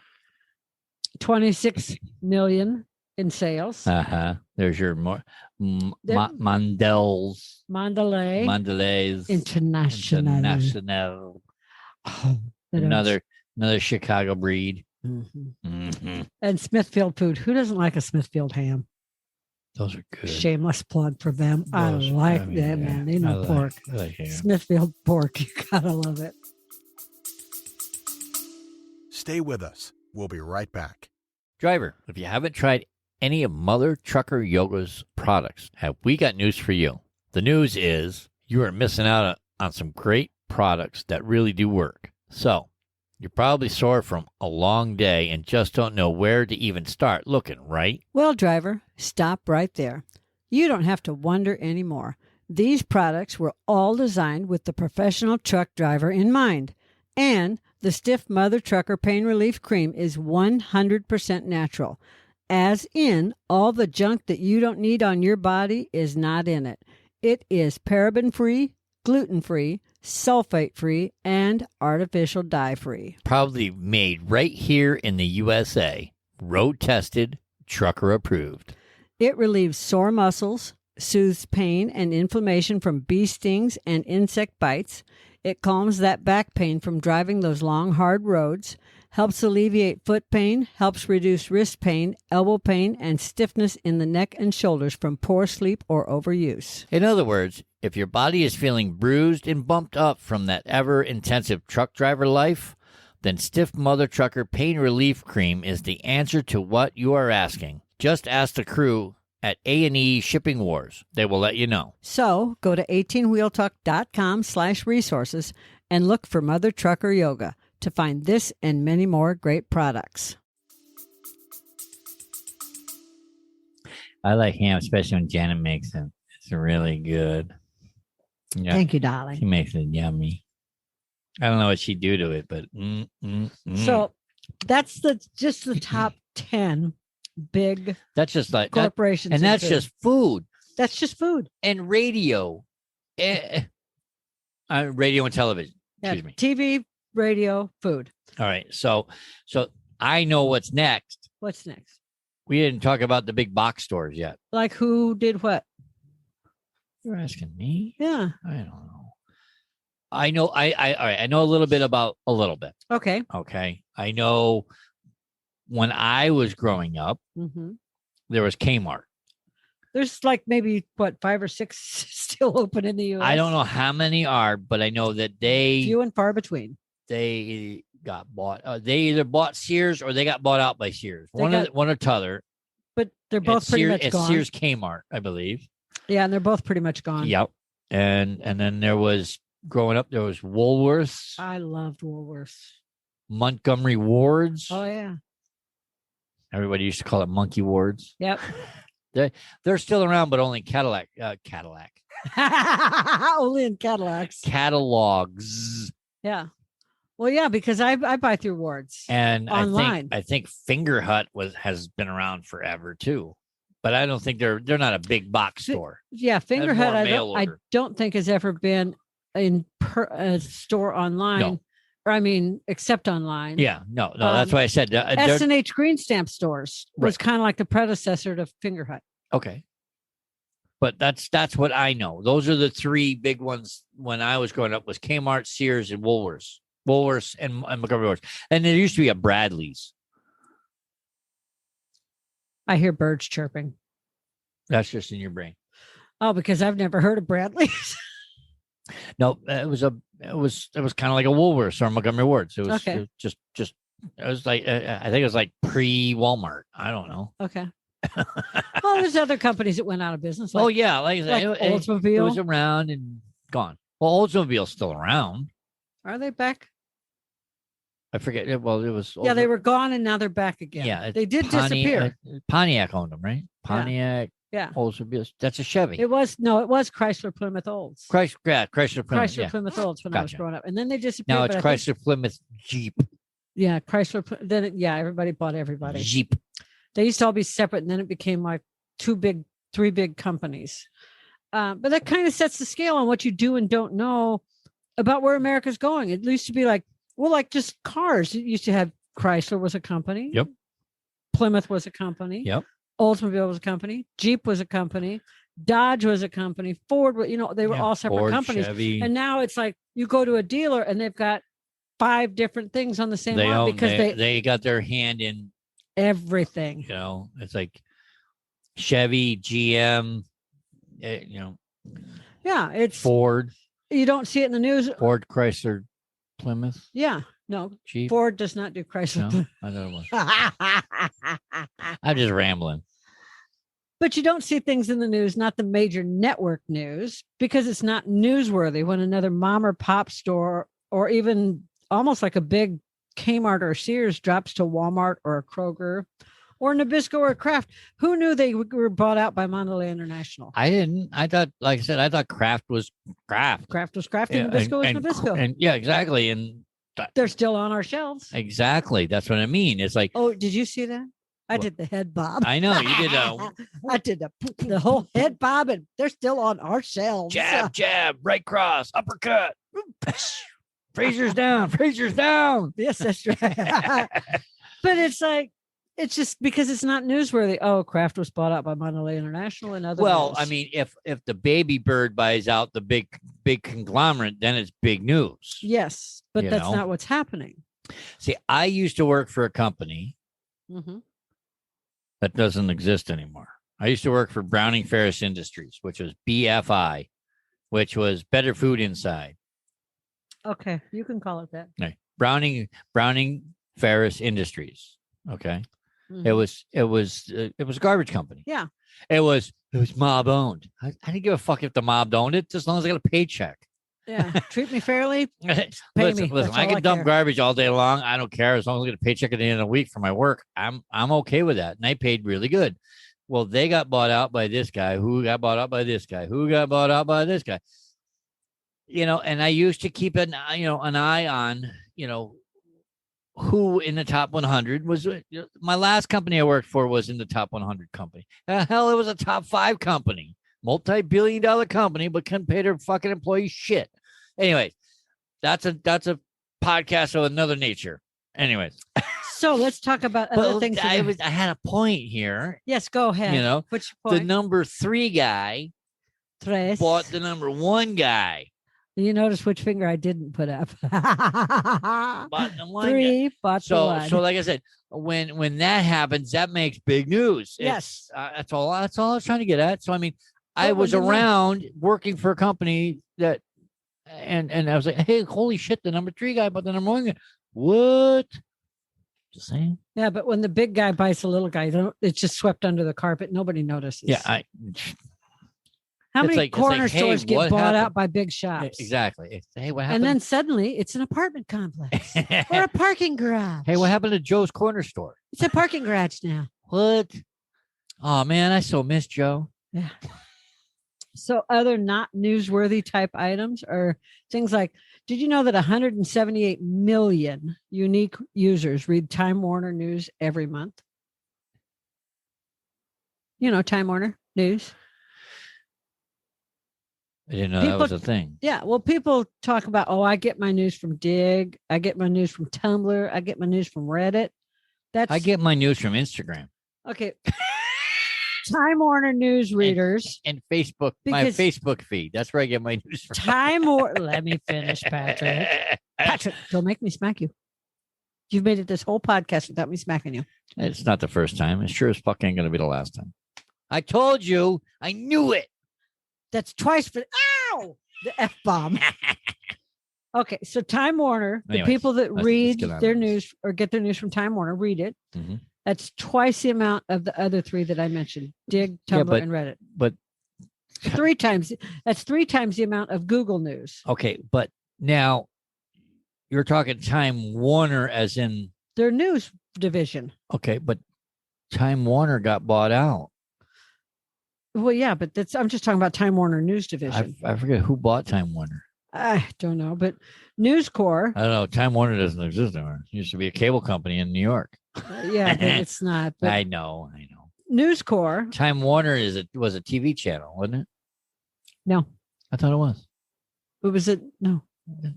26 million in sales. There's your Mondele's. Mondelez. International. Oh, another Chicago breed. And Smithfield Food. Who doesn't like a Smithfield ham? Those are good. Shameless plug for them. I like that, man. They know pork. Smithfield pork. You gotta love it. Stay with us. We'll be right back. Driver, if you haven't tried any of Mother Trucker Yoga's products, have we got news for you? The news is you are missing out on some great products that really do work. So, you're probably sore from a long day and just don't know where to even start looking, right? Well, driver, stop right there. You don't have to wonder anymore. These products were all designed with the professional truck driver in mind. And the Stiff Mother Trucker Pain Relief Cream is 100% natural. As in, all the junk that you don't need on your body is not in it. It is paraben-free, gluten-free, sulfate-free, and artificial dye-free. Probably made right here in the USA. Road-tested, trucker-approved. It relieves sore muscles, soothes pain and inflammation from bee stings and insect bites. It calms that back pain from driving those long, hard roads, helps alleviate foot pain, helps reduce wrist pain, elbow pain, and stiffness in the neck and shoulders from poor sleep or overuse. In other words, if your body is feeling bruised and bumped up from that ever-intensive truck driver life, then Stiff Mother Trucker Pain Relief Cream is the answer to what you are asking. Just ask the crew at A&E Shipping Wars. They will let you know. So go to 18wheeltalk.com/resources and look for Mother Trucker Yoga to find this and many more great products. I like ham, especially when Janet makes it. It's really good. Yeah, Thank you, darling. she makes it yummy. I don't know what she'd do to it, but So that's just the top 10 big that's just like corporations. and that's in food. just food That's just food. and radio, radio and television. Yeah, Excuse me. TV, radio, food. All right, so I know what's next. What's next? We didn't talk about the big box stores yet. Like who did what? You're asking me? Yeah. I don't know. I know. All right. I know a little bit about a little bit. Okay. Okay. I know when I was growing up, there was Kmart. There's like maybe 5 or 6 still open in the U.S. I don't know how many are, but I know that few and far between. They got bought. They either bought Sears or they got bought out by Sears. One or t'other. But they're both pretty much gone. Sears Kmart, I believe. Yeah, and they're both pretty much gone. Yep. And then there was growing up. There was Woolworths. I loved Woolworths. Montgomery Wards. Oh yeah. Everybody used to call it Monkey Wards. Yep. They're still around, but only Cadillac. Only in Cadillacs. Catalogs. Yeah. Well, yeah, because I buy through Wards and online. I think Finger Hut has been around forever too, but I don't think they're not a big box store. Yeah, Finger Hut. I don't think has ever been in a store online. No. Or I mean, except online. Yeah, no, that's why I said S&H Green Stamp stores was kind of like the predecessor to Finger Hut. Okay. But that's what I know. Those are the 3 big ones when I was growing up was Kmart, Sears, and Woolworths. Woolworths and Montgomery Wards. And there used to be a Bradley's. I hear birds chirping. That's just in your brain. Oh, because I've never heard of Bradley's. No, it was kind of like a Woolworths or Montgomery Wards. It was okay. It was like I think it was like pre-Walmart. I don't know. Okay. Well, there's other companies that went out of business. Like Oldsmobile. It was around and gone. Well, Oldsmobile's still around. Are they back? I forget. Well, it was. Yeah, they were gone and now they're back again. Yeah, they did disappear. Pontiac owned them, right? Pontiac. Yeah. Oldsmobile. That's a Chevy. It was Chrysler Plymouth Olds. Chrysler Plymouth. Chrysler Plymouth Olds when I was Gotcha. growing up, and then they disappeared. Now it's Chrysler Plymouth Jeep. Yeah, Chrysler. Everybody bought everybody. Jeep. They used to all be separate, and then it became like three big companies. But that kind of sets the scale on what you do and don't know about where America's going. It used to be like just cars. It used to have Chrysler was a company. Yep. Plymouth was a company. Yep. Oldsmobile was a company. Jeep was a company. Dodge was a company. Ford, they were all separate Ford, companies. Chevy. And now it's like you go to a dealer and they've got 5 different things on the same lot because they got their hand in everything. It's like Chevy, GM, Yeah, it's Ford. You don't see it in the news. Ford, Chrysler, Plymouth. Yeah, no. Jeep. Ford does not do Chrysler. No, I thought it was. I'm just rambling. But you don't see things in the news, not the major network news, because it's not newsworthy when another mom or pop store or even almost like a big Kmart or Sears drops to Walmart or a Kroger or Nabisco or Kraft. Who knew they were bought out by Mondelez International? I didn't. I thought, like I said, I thought Kraft was Kraft. Kraft was Kraft and Nabisco was Nabisco. And yeah, exactly. And they're still on our shelves. Exactly. That's what I mean. It's like, oh, did you see that? I did the head bob. I know you did. I did the whole head bob, and they're still on our shelves. Jab, right cross, uppercut. Fraser's down. Yes, that's right. But it's like, it's just because it's not newsworthy. Oh, Kraft was bought out by Mondelez International and other. Well, news. I mean, if the baby bird buys out the big conglomerate, then it's big news. Yes, but that's not what's happening. See, I used to work for a company that doesn't exist anymore. I used to work for Browning Ferris Industries, which was BFI, which was Better Food Inside. Okay, you can call it that. Okay. Browning Ferris Industries. Okay. It was a garbage company. Yeah. It was mob owned. I didn't give a fuck if the mob owned it, as long as I got a paycheck. Yeah. Treat me fairly. Pay me. Listen, I can dump garbage all day long. I don't care, as long as I get a paycheck at the end of the week for my work. I'm okay with that. And I paid really good. Well, they got bought out by this guy, who got bought out by this guy, who got bought out by this guy. And I used to keep an eye on, who in the top 100 was. My last company I worked for was in the top 100 company. Hell, it was a top 5 company, multi-billion-dollar company, but couldn't pay their fucking employees shit. Anyways, that's a podcast of another nature. Anyways, so let's talk about other things. I had a point here. Yes, go ahead. What's your point? The number 3 guy bought the number 1 guy. You notice which finger I didn't put up. Bought the 1 3 bought the 1. So like I said, when that happens, that makes big news. Yes, that's all I was trying to get at. So I mean, I was around working for a company that, and I was like, hey, holy shit, the number 3 guy bought the number 1 guy. What? Just saying. Yeah, but when the big guy buys the little guy, it's just swept under the carpet. Nobody notices. Yeah, How many corner stores get bought out by big shops? Exactly. Hey, what happened? And then suddenly it's an apartment complex or a parking garage. Hey, what happened to Joe's Corner Store? It's a parking garage now. What? Oh, man, I so miss Joe. Yeah. So other not newsworthy type items are things like, did you know that 178 million unique users read Time Warner News every month? Time Warner News. I didn't know that was a thing. Yeah. Well, people talk about, I get my news from Dig. I get my news from Tumblr. I get my news from Reddit. I get my news from Instagram. Okay. Time Warner News readers. And Facebook, my Facebook feed. That's where I get my news from. Time Warner. Let me finish, Patrick. Patrick, don't make me smack you. You've made it this whole podcast without me smacking you. It's not the first time. It sure as fuck ain't going to be the last time. I told you. I knew it. That's twice for the F-bomb. Okay, so Time Warner, the people that read their news or get their news from Time Warner, read it. Mm-hmm. That's twice the amount of the other 3 that I mentioned: Dig, Tumblr, and Reddit. But 3 times. That's 3 times the amount of Google News. Okay, but now You're talking Time Warner as in, Their news division. okay, but Time Warner got bought out. Well, yeah, but I'm just talking about Time Warner News Division. I forget who bought Time Warner. I don't know, but News Corps. I don't know. Time Warner doesn't exist anymore. It used to be a cable company in New York. Yeah, but it's not. But I know. News Corps. Time Warner was a TV channel, wasn't it? No, I thought it was. what was it? No,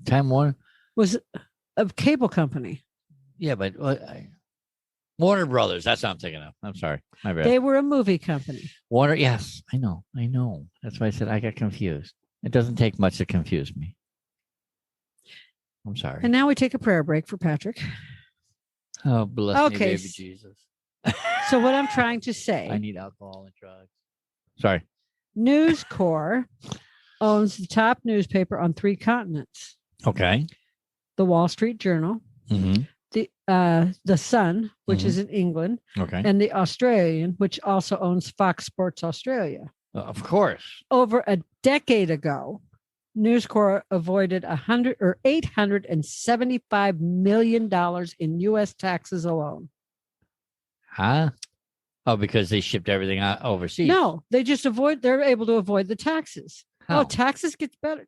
Time Warner. was a cable company. Yeah, but Warner Brothers. That's what I'm thinking of. I'm sorry. My bad. They were a movie company. Warner. Yes, I know. That's why I said I got confused. It doesn't take much to confuse me. I'm sorry. And now we take a prayer break for Patrick. Oh, bless me, Okay. baby Jesus. So what I'm trying to say, I need alcohol and drugs. Sorry. News Corps owns the top newspaper on 3 continents: Okay. the Wall Street Journal, Mm-hmm. the Sun, which is in England, Okay. and the Australian, which also owns Fox Sports Australia. Of course. Over a decade ago, News Corps avoided $875 million in U.S. taxes alone. Huh? Oh, because they shipped everything out overseas. No, they're able to avoid the taxes. How? Oh, taxes gets better.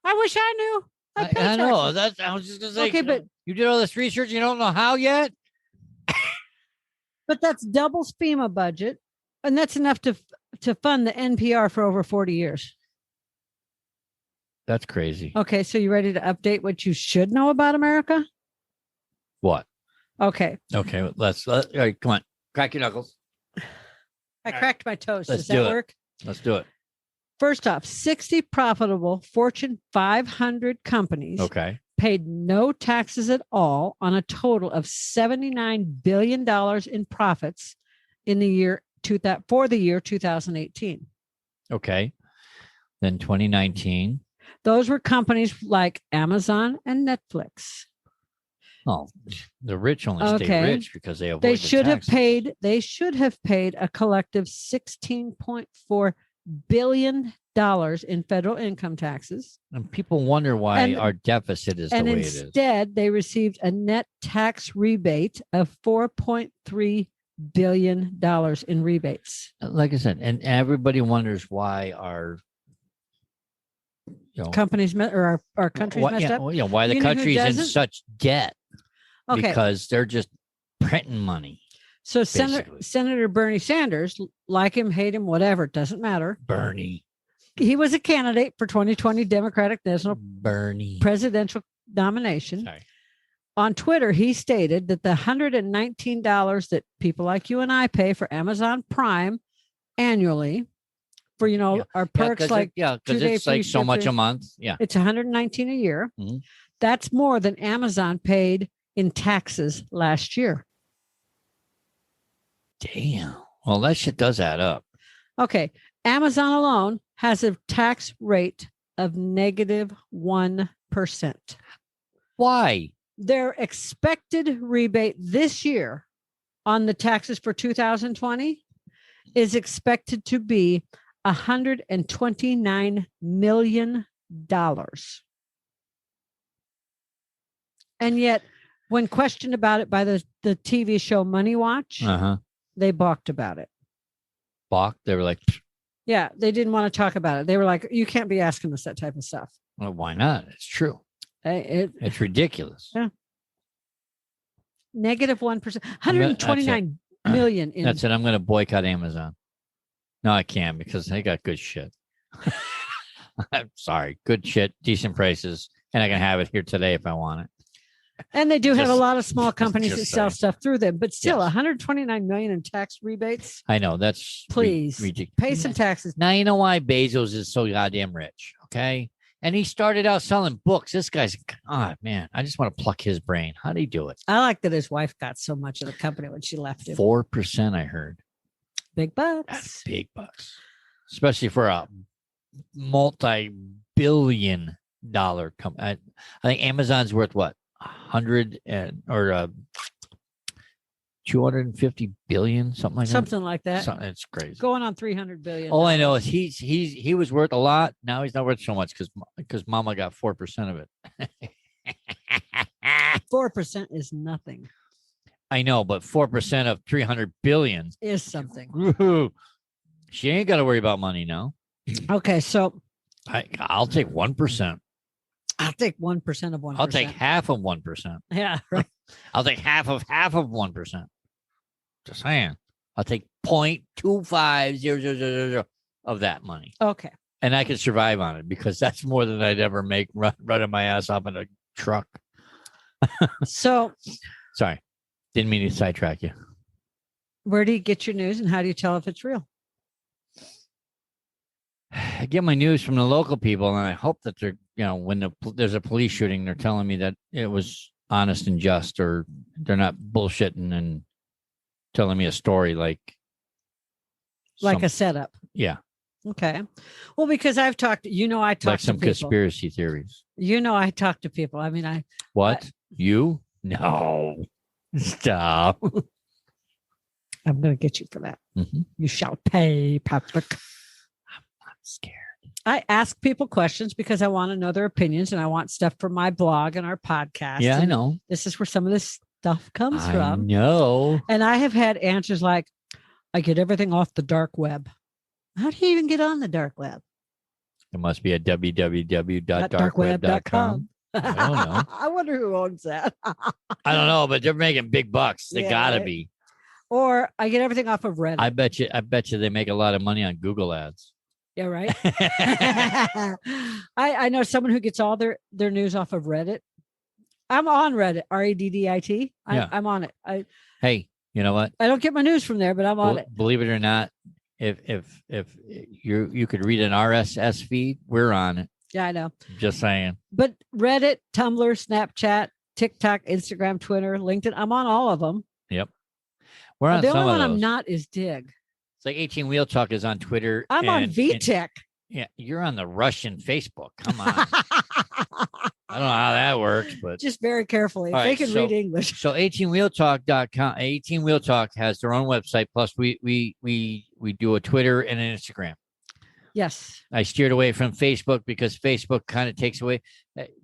I wish I knew. I know. I was just gonna say. Okay, but you did all this research. You don't know how yet. but that's double FEMA budget, and that's enough to fund the NPR for over 40 years. That's crazy. Okay, so you ready to update what you should know about America? What? Okay. Okay. All right, come on. Crack your knuckles. I cracked my toast. Let's Does do that it. work? Let's do it. First off, 60 profitable Fortune 500 companies Okay. paid no taxes at all on a total of $79 billion in profits in the year for the year 2018. Okay. Then 2019. Those were companies like Amazon and Netflix. Oh, the rich only stay rich because they avoid They the should have paid a collective $16.4 billion in federal income taxes. And people wonder why our deficit is the way it is. Instead, they received a net tax rebate of $4.3 billion in rebates. Like I said, and everybody wonders why our companies or our country's messed up. Why the country's in such debt. Okay. Because they're just printing money. So Senator Bernie Sanders, like him, hate him, whatever, it doesn't matter. Bernie. He was a candidate for 2020 Democratic National presidential nomination. Sorry. On Twitter, he stated that the $119 that people like you and I pay for Amazon Prime annually for, our perks because it's like so much a month. Yeah. It's $119 a year. Mm-hmm. That's more than Amazon paid in taxes last year. Damn. Well, that shit does add up. Okay. Amazon alone has a tax rate of -1%. Why? Their expected rebate this year on the taxes for 2020 is expected to be $129 million. And yet, when questioned about it by the TV show Money Watch, they balked about it. Balked? They were like, yeah, they didn't want to talk about it. They were like, you can't be asking us that type of stuff. Well, why not? It's true. It's ridiculous. Yeah. -1%, $129 million. That's it. I'm going to boycott Amazon. No, I can't because they got good shit. I'm sorry. Good shit, decent prices. And I can have it here today if I want it. And they do have a lot of small companies that sell stuff through them, but still $129 million in tax rebates. I know that's please ridiculous. Pay some taxes. Now you know why Bezos is so goddamn rich. Okay. And he started out selling books. This guy's, man, I just want to pluck his brain. How did he do it? I like that his wife got so much of the company when she left him. 4%, I heard. Big bucks. That's big bucks. Especially for a multi-billion dollar company. I think Amazon's worth what? 250 billion, something like that. Something like that. It's crazy. Going on 300 billion. All I know is he was worth a lot. Now he's not worth so much because Mama got 4% of it. 4% is nothing. I know, but 4% of 300 billion Is something. Woo-hoo. She ain't got to worry about money now. Okay, so I'll take 1%. I'll take 1% of 1%. I'll take half of 1%. Yeah, right. I'll take half of 1%. Just saying. I'll take 0.25000 of that money. Okay. And I could survive on it because that's more than I'd ever make running my ass off in a truck. So, Sorry. Didn't mean to sidetrack you. where do you get your news and how do you tell if it's real? I get my news from the local people, and I hope that they're, when there's a police shooting, they're telling me that it was honest and just, or they're not bullshitting and telling me a story like a setup. Yeah. Okay. Well, because I've talked, I talk like to some people. conspiracy theories. I talk to people. I mean, What? You? No. Stop. I'm going to get you for that. Mm-hmm. You shall pay, Patrick. I'm scared. I ask people questions because I want to know their opinions and I want stuff for my blog and our podcast. Yeah, and I know. This is where some of this stuff comes from. No. And I have had answers like, I get everything off the dark web. How do you even get on the dark web? It must be at www.darkweb.com. I don't know. I wonder who owns that. I don't know, but they're making big bucks. They gotta be. Or I get everything off of Reddit. I bet you they make a lot of money on Google ads. Yeah, right. I know someone who gets all their news off of Reddit. I'm on Reddit, Reddit. I'm on it. Hey, you know what? I don't get my news from there, but I'm on it. Believe it or not, if you could read an RSS feed, we're on it. Yeah, I know. Just saying. But Reddit, Tumblr, Snapchat, TikTok, Instagram, Twitter, LinkedIn, I'm on all of them. Yep. We're on the some only one of those. I'm not is Dig. It's like 18 Wheel Talk is on Twitter. I'm on VTech. Yeah, you're on the Russian Facebook. Come on. I don't know how that works, but just very carefully. All They right, can read English. So 18wheeltalk.com, 18 Wheel Talk has their own website. Plus, we do a Twitter and an Instagram. Yes. I steered away from Facebook because Facebook kind of takes away.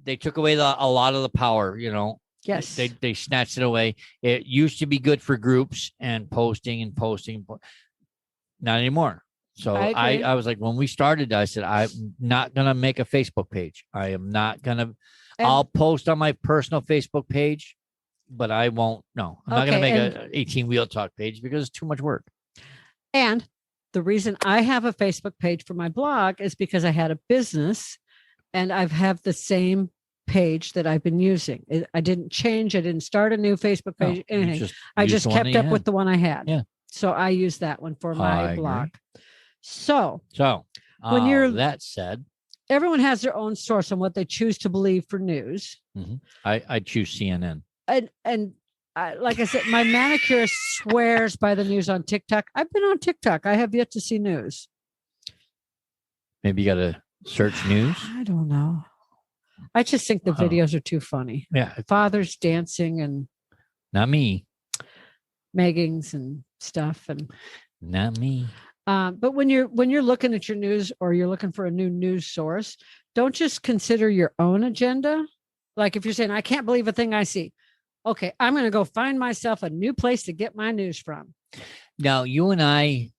They took away a lot of the power. Yes. They snatched it away. It used to be good for groups and posting. Not anymore. So I was like, when we started, I said, I'm not going to make a Facebook page. I am not going to. I'll post on my personal Facebook page, but I won't. No, I'm not going to make an 18 Wheel Talk page because it's too much work. And the reason I have a Facebook page for my blog is because I had a business and I've have the same page that I've been using. I didn't change. I didn't start a new Facebook page. Anything. I just kept up with the one I had. Yeah. So I use that one for my blog. So when you're that said, everyone has their own source on what they choose to believe for news. Mm-hmm. I choose CNN. And like I said, my manicurist swears by the news on TikTok. I've been on TikTok. I have yet to see news. Maybe you got to search news. I don't know. I just think the videos are too funny. Yeah. Fathers dancing and not me. Meggings and stuff. And not me. But when you're looking at your news or you're looking for a new news source, don't just consider your own agenda. Like if you're saying, I can't believe a thing I see. Okay, I'm going to go find myself a new place to get my news from. Now, you and I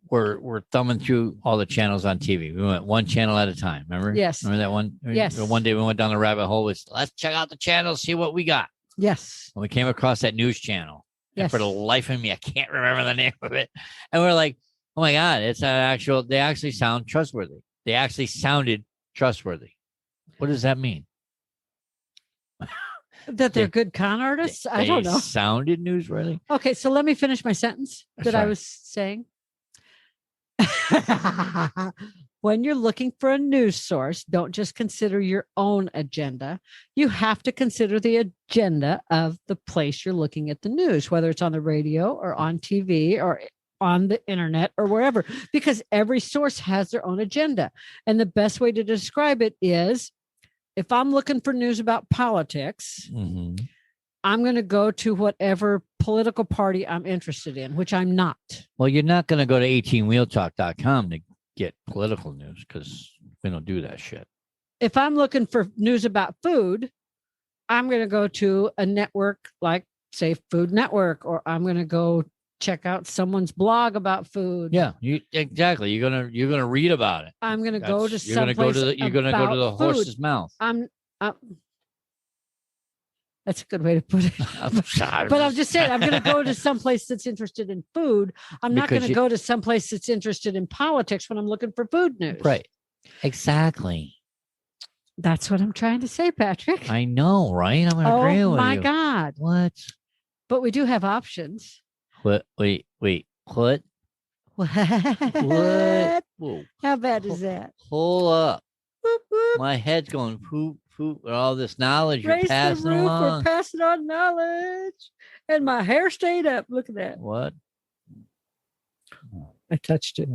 were thumbing through all the channels on TV. We went one channel at a time. Remember? Yes. Remember that one? Yes. One day we went down the rabbit hole. Let's check out the channels, see what we got. Yes. And we came across that news channel. Yes. And for the life of me, I can't remember the name of it. And we're like, oh my God, it's they actually sound trustworthy. They actually sounded trustworthy. What does that mean? That they're good con artists? I don't know. Sounded newsworthy. Okay, so let me finish my sentence that I was saying. When you're looking for a news source, don't just consider your own agenda. You have to consider the agenda of the place you're looking at the news, whether it's on the radio or on TV or on the internet or wherever, because every source has their own agenda. And the best way to describe it is, if I'm looking for news about politics, mm-hmm. I'm going to go to whatever political party I'm interested in, which I'm not. Well, you're not going to go to 18wheeltalk.com to get political news because we don't do that shit. If I'm looking for news about food, I'm going to go to a network like, say, Food Network, or I'm going to go check out someone's blog about food. Yeah, exactly. You're gonna read about it. I'm going to go to You're gonna go to the about horse's food. mouth. That's a good way to put it. But I'm just saying, I'm going to go to someplace that's interested in food. I'm not going to go to someplace that's interested in politics when I'm looking for food news. Right. Exactly. That's what I'm trying to say, Patrick. I know, right? I'm gonna agree with you. Oh my God. What? But we do have options. What? Wait. What? What? Whoa. How bad is that? Hold up. Whoop, whoop. My head's going poop with all this knowledge you're Raise passing the roof. along. We're passing on knowledge. And my hair stayed up. Look at that. What? I touched it.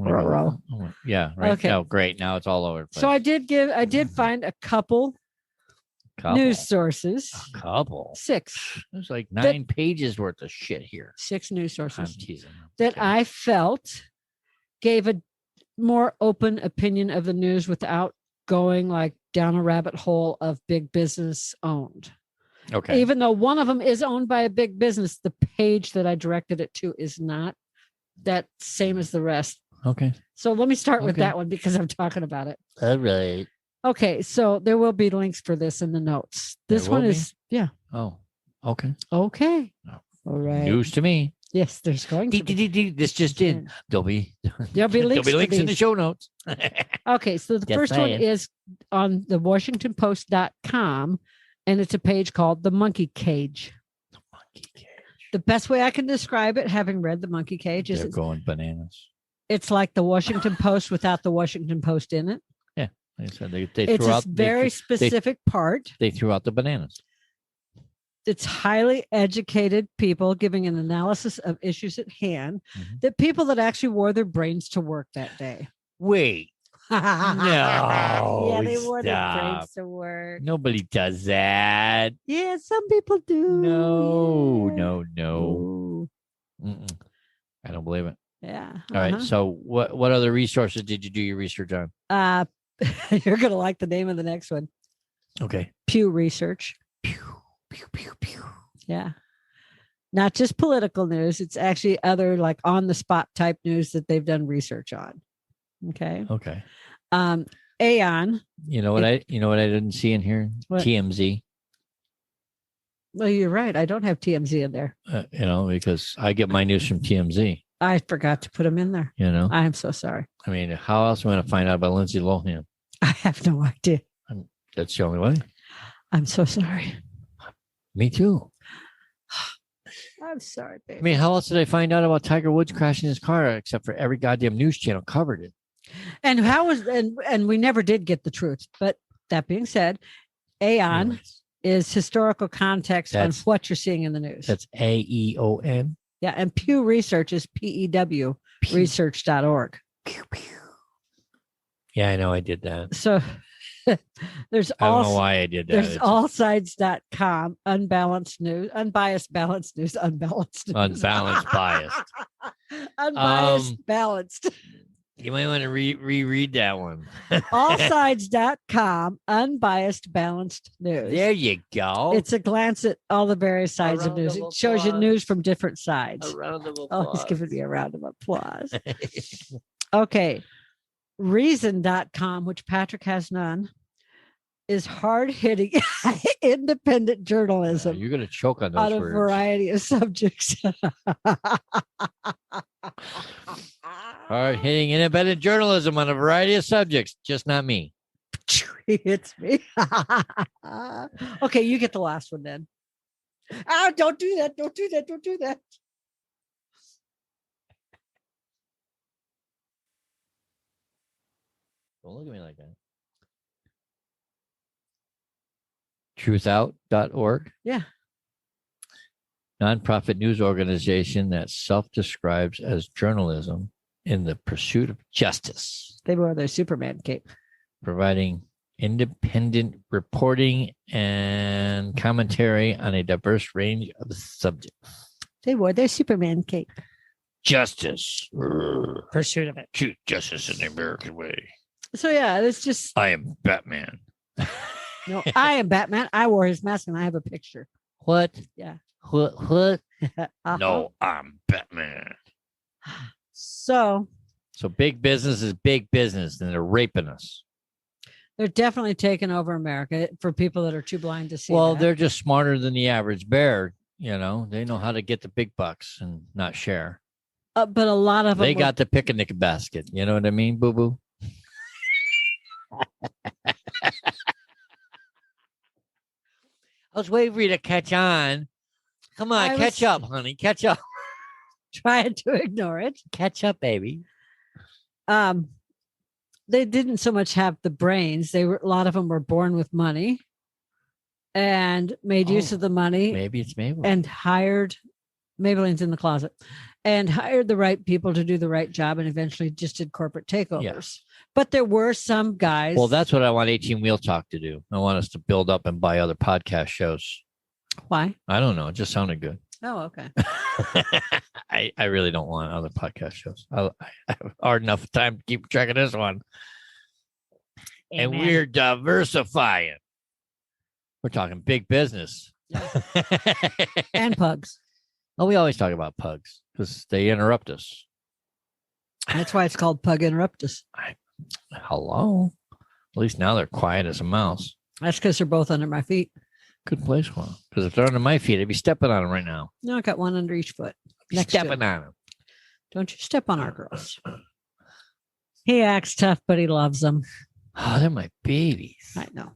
Yeah, right. Okay. Oh, great. Now it's all over the place. So I did find a couple news sources. A couple. 6. There's like 9 pages worth of shit here. 6 news I'm sources teasing. that I felt gave a more open opinion of the news without going like down a rabbit hole of big business owned. Okay. Even though one of them is owned by a big business, the page that I directed it to is not that same as the rest. Okay. So let me start with that one because I'm talking about it. All right. Okay. So there will be links for this in the notes. This one is, yeah. Oh, okay. Okay. No. All right. News to me. Yes, there's going to be. This just in. There'll be links in the show notes. Okay, so the first one is on the WashingtonPost.com, and it's a page called The Monkey Cage. The Monkey Cage. The best way I can describe it, having read The Monkey Cage, is they're going bananas. It's like the Washington Post without the Washington Post in it. Yeah, like I said, they it's threw a out very specific part. They threw out the bananas. It's highly educated people giving an analysis of issues at hand. The people that actually wore their brains to work that day. Wait. No. Yeah, they wore their brains to work. Nobody does that. Yeah, some people do. No. I don't believe it. Yeah. All right. So what other resources did you do your research on? You're going to like the name of the next one. Okay. Pew Research. Pew, pew, pew, pew. Yeah. Not just political news. It's actually other like on the spot type news that they've done research on. Okay. Aon. You know what I didn't see in here? What? TMZ. Well, you're right. I don't have TMZ in there. Because I get my news from TMZ. I forgot to put them in there. I'm so sorry. I mean, how else am I going to find out about Lindsay Lohan? I have no idea. That's the only way. I'm so sorry. Me too. I'm sorry, baby. I mean, how else did I find out about Tiger Woods crashing his car except for every goddamn news channel covered it? And and we never did get the truth. But that being said, Aon is historical context on what you're seeing in the news. That's AEON. Yeah, and Pew Research is PEW research.org. Pew, pew. Yeah, I know I did that. So there's I don't know why I did that. There's allsides.com, unbalanced news, unbiased balanced news, unbalanced news. Unbalanced biased. Unbiased balanced. You might want to reread that one. Allsides.com, unbiased balanced news. There you go. It's a glance at all the various sides of news. It shows you news from different sides. A round of applause. Oh, he's giving me a round of applause. Okay. Reason.com, which Patrick has none, is hard-hitting independent journalism. You're going to choke on those on words. A variety of subjects. Hard-hitting independent journalism on a variety of subjects, just not me. It's me. Okay, you get the last one then. Don't do that. Don't do that. Don't do that. Don't look at me like that. Truthout.org. Yeah. Nonprofit news organization that self-describes as journalism in the pursuit of justice. They wore their Superman cape. Providing independent reporting and commentary on a diverse range of subjects. They wore their Superman cape. Justice. Pursuit of it. Shoot justice in the American way. So yeah, it's just I am Batman. No, I am Batman. I wore his mask and I have a picture. What? Yeah. What? Uh-huh. No, I'm Batman. So big business is big business, and they're raping us. they're definitely taking over America for people that are too blind to see. Well, that. they're just smarter than the average bear. You know, they know how to get the big bucks and not share. But a lot of them They got the picnic basket. You know what I mean, boo boo? I was waiting for you to catch on. Come on, catch up, honey. Catch up. trying to ignore it. Catch up, baby. They didn't so much have the brains. A lot of them were born with money and made use of the money. Maybe it's Maybelline. And hired, Maybelline's in the closet, and hired the right people to do the right job, and eventually just did corporate takeovers. Yeah. But there were some guys. Well, that's what I want 18 Wheel Talk to do. I want us to build up and buy other podcast shows. Why? I don't know. It just sounded good. Oh, okay. I really don't want other podcast shows. I have hard enough time to keep track of this one. Amen. And we're diversifying. We're talking big business. Yeah. And pugs. Oh, we always talk about pugs because they interrupt us. That's why it's called Pug Interruptus. Hello. At least now they're quiet as a mouse. That's because they're both under my feet. Good place for them. Because if they're under my feet, I'd be stepping on them right now. No, I got one under each foot. Be stepping on them. Don't you step on our girls. He acts tough, but he loves them. Oh, they're my babies. I know.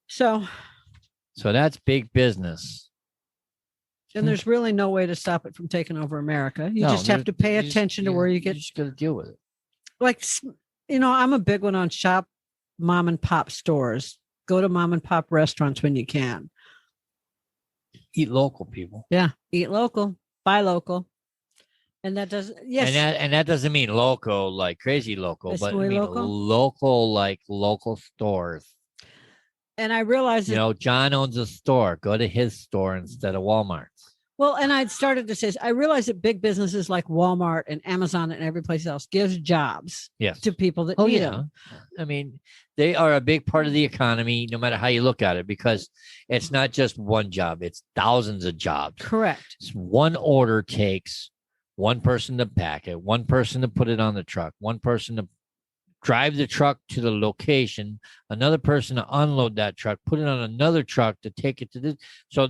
So that's big business. and there's really no way to stop it from taking over America. You just have to pay attention to where you get. You just got to deal with it. Like, I'm a big one on shop mom and pop stores. Go to mom and pop restaurants when you can. Eat local, people. Yeah. Eat local, buy local. And that doesn't, yes. And that doesn't mean local, like crazy local, It's but I muy mean local? local, like local stores. And I realized, John owns a store. Go to his store instead of Walmart's. well, and I'd started to say, I realized that big businesses like Walmart and Amazon and every place else gives jobs to people that need them. I mean, they are a big part of the economy, no matter how you look at it, because it's not just one job, it's thousands of jobs. Correct. One order takes one person to pack it, one person to put it on the truck, one person to drive the truck to the location, another person to unload that truck, put it on another truck to take it to this. So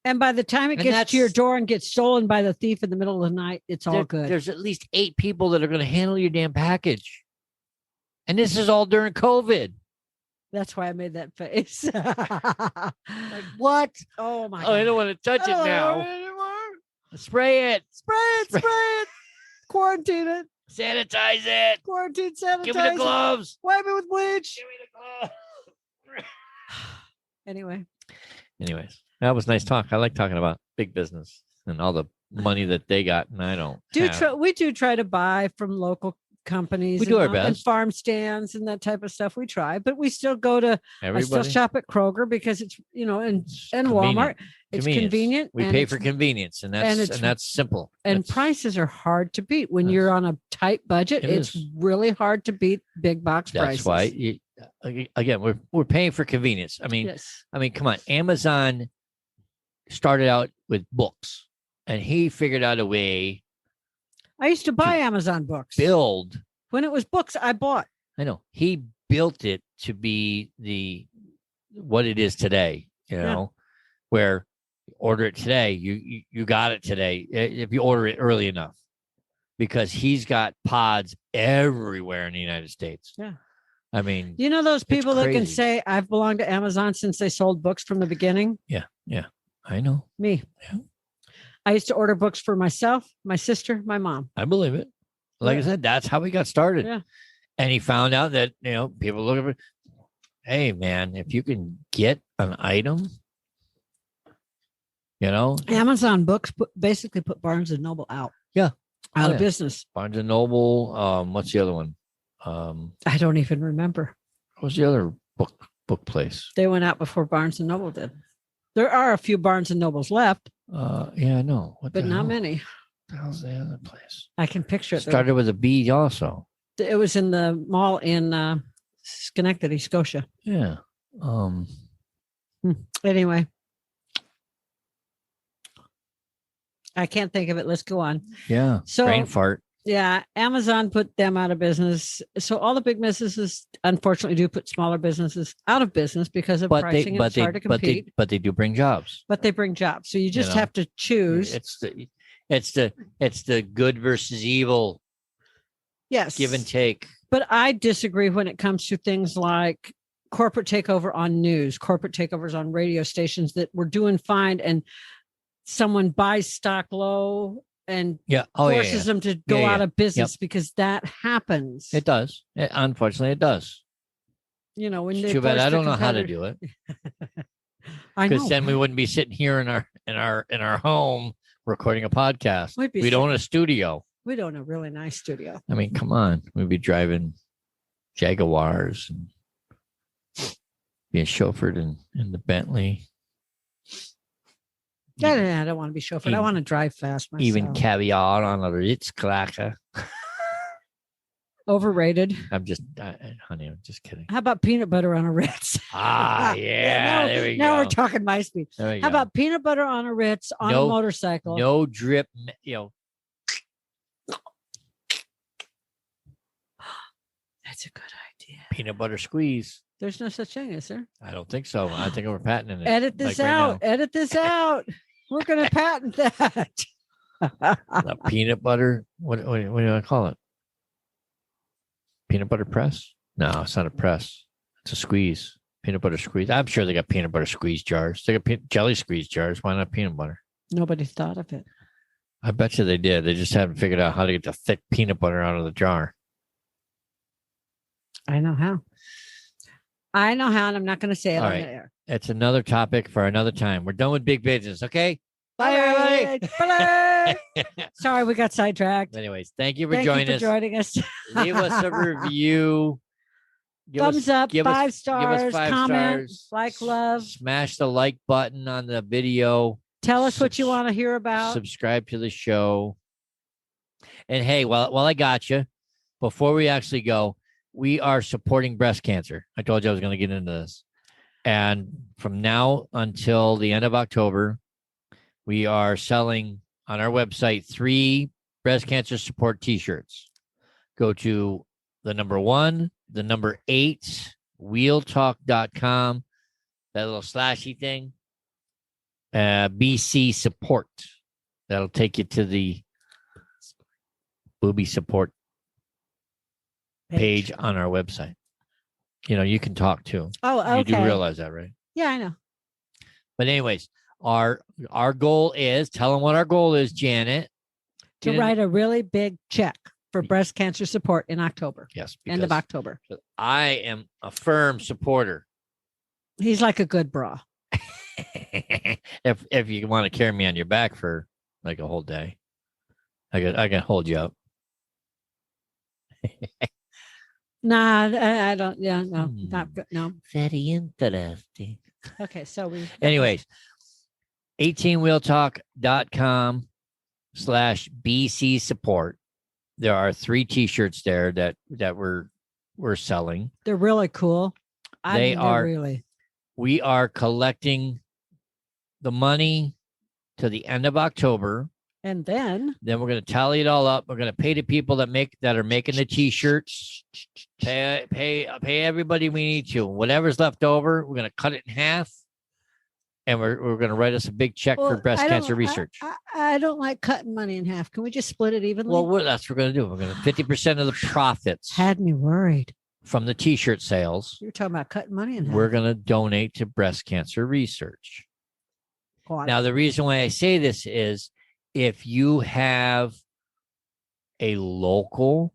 and by the time it gets to your door and gets stolen by the thief in the middle of the night, it's all good. There's at least 8 people that are going to handle your damn package. And this is all during COVID. That's why I made that face. Like, what? Oh my God. I don't want to touch it now. Spray it. Spray it. Quarantine it. Sanitize it. Quarantine, sanitize. Give me the gloves. Wipe it with bleach. Give me the gloves. Anyways, that was nice talk. I like talking about big business and all the money that they got, and I don't. We do try to buy from local companies. We do our best. And farm stands and that type of stuff. We try, but we still go to. Everybody. I still shop at Kroger because it's and Walmart. It's convenient. We pay for convenience, and that's simple. And prices are hard to beat when you're on a tight budget. It's really hard to beat big box prices. That's why. Again, we're paying for convenience. I mean, yes. Come on. Amazon started out with books, and he figured out a way. I used to buy Amazon books. Build. When it was books, I bought. I know. He built it to be what it is today, where you order it today, you got it today if you order it early enough, because he's got pods everywhere in the United States. Yeah. I mean, those people that can say, I've belonged to Amazon since they sold books from the beginning? Yeah. I know. Me. Yeah. I used to order books for myself, my sister, my mom. I believe it. Like I said, that's how we got started. Yeah. And he found out that, people looking for, hey, man, if you can get an item, Amazon books basically put Barnes & Noble out. Yeah. Out of business. Barnes & Noble. What's the other one? I don't even remember. What was the other book place? They went out before Barnes & Noble did. There are a few Barnes & Nobles left. Yeah, I know. But not many. What the hell's the other place? I can picture it. Started with a B also. It was in the mall in Schenectady, Scotia. Yeah. Anyway, I can't think of it. Let's go on. Yeah. So, brain fart. Yeah, Amazon put them out of business. So all the big businesses, unfortunately, do put smaller businesses out of business because of pricing, and it's hard to compete. But they do bring jobs. But they bring jobs. So you just have to choose. It's the good versus evil. Yes. Give and take. But I disagree when it comes to things like corporate takeover on news, corporate takeovers on radio stations that were doing fine, and someone buys stock low and forces them to go out of business because that happens. It does. Unfortunately, it does. You know, when they too bad I don't know how to do it. I know. Because then we wouldn't be sitting here in our home recording a podcast. We don't own a studio. We don't own a really nice studio. I mean, come on. We'd be driving Jaguars and being chauffeured in the Bentley. I don't want to be chauffeured. I want to drive fast myself. Even caviar on a Ritz-Cracker. Overrated. Honey, I'm just kidding. How about peanut butter on a Ritz? There we go. Now we're talking my speed. How about peanut butter on a Ritz on a motorcycle? No drip, That's a good idea. Peanut butter squeeze. There's no such thing, is there? I don't think so. I think we're patenting it. Edit this out. Edit this out. We're going to patent that. The peanut butter. What do I call it? Peanut butter press? No, it's not a press. It's a squeeze. Peanut butter squeeze. I'm sure they got peanut butter squeeze jars. They got jelly squeeze jars. Why not peanut butter? Nobody thought of it. I bet you they did. They just haven't figured out how to get the thick peanut butter out of the jar. I know how. And I'm not going to say it on the air. It's another topic for another time. We're done with big business, okay? Bye, everybody. Bye. Sorry, we got sidetracked. Anyways, thank you for joining us. Leave us a review. Thumbs up, 5 stars, give us 5 comment, stars. like, love. Smash the like button on the video. Tell us what you want to hear about. Subscribe to the show. And hey, while I got you, before we actually go, we are supporting breast cancer. I told you I was going to get into this. And from now until the end of October, we are selling on our website 3 breast cancer support t-shirts. Go to the number 1, the number 8, wheeltalk.com, that little slashy thing, BC support. That'll take you to the booby support page on our website. You can talk too. Oh, okay. You do realize that, right? Yeah, I know. But anyways, our goal is, tell them what our goal is, Janet. To write a really big check for breast cancer support in October. Yes. End of October. I am a firm supporter. He's like a good bra. If you want to carry me on your back for like a whole day, I can hold you up. Nah, I don't. Yeah, no, not good. No. Very interesting. Okay, so anyways, 18wheeltalk.com/BC support. There are 3 t-shirts there that we're selling. They're really cool. We are collecting the money to the end of October. And then we're going to tally it all up. We're going to pay the people that are making the t-shirts. Pay everybody we need to. Whatever's left over, we're going to cut it in half, and we're going to write us a big check for breast cancer research. I don't like cutting money in half. Can we just split it evenly? Well, that's what we're going to do. We're going to 50% of the profits had me worried from the t-shirt sales. You're talking about cutting money in half. We're going to donate to breast cancer research. Now, the reason why I say this is, if you have a local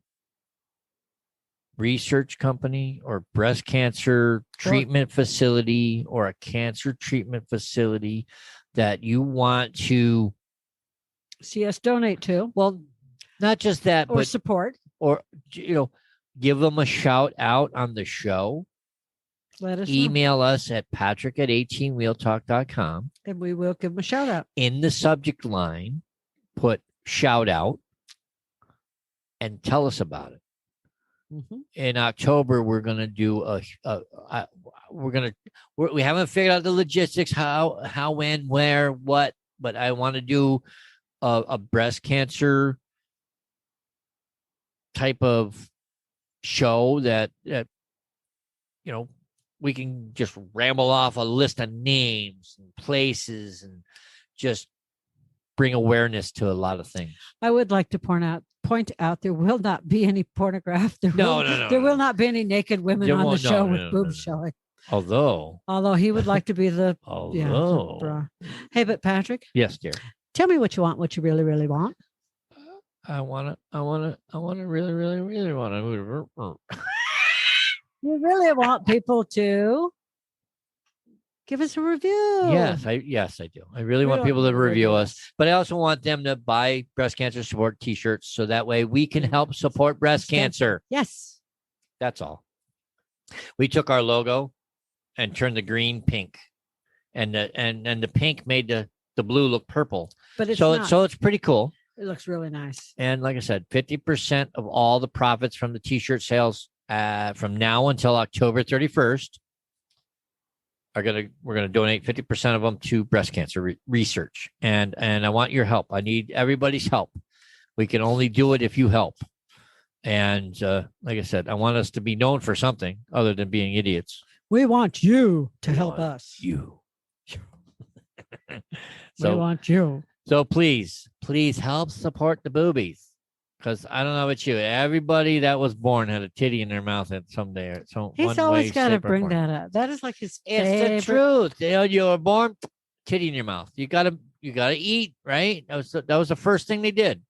research company or breast cancer treatment facility or a cancer treatment facility that you want to see us donate to, well, not just that, or but support, or give them a shout out on the show. Let us email us at patrick@18wheeltalk.com, and we will give them a shout out. In the subject line, put shout out and tell us about it. In October, we're going to do we haven't figured out the logistics, how, when, where, what, but I want to do a breast cancer type of show that we can just ramble off a list of names and places and just bring awareness to a lot of things. I would like to point out there will not be any pornograph. There will not be any naked women on the show with boobs showing. Although he would like to be the although hey, but Patrick, yes, dear. Tell me what you want, what you really, really want. I want to really, really, really want to. You really want people to give us a review. Yes, I do. I really want people to review us, but I also want them to buy breast cancer support T-shirts so that way we can help support breast cancer. Yes, that's all. We took our logo and turned the green pink, and the pink made the blue look purple. But it's pretty cool. It looks really nice. And like I said, 50% of all the profits from the T-shirt sales from now until October 31st we're gonna donate 50% of them to breast cancer research. And I want your help. I need everybody's help. We can only do it if you help. And like I said, I want us to be known for something other than being idiots. We want you to help us. You. We want you. So please help support the boobies. Because I don't know about you. Everybody that was born had a titty in their mouth at some day. He's always got to bring that up. That is like his favorite. It's the truth. You were born, titty in your mouth. You gotta eat, right? That was the first thing they did.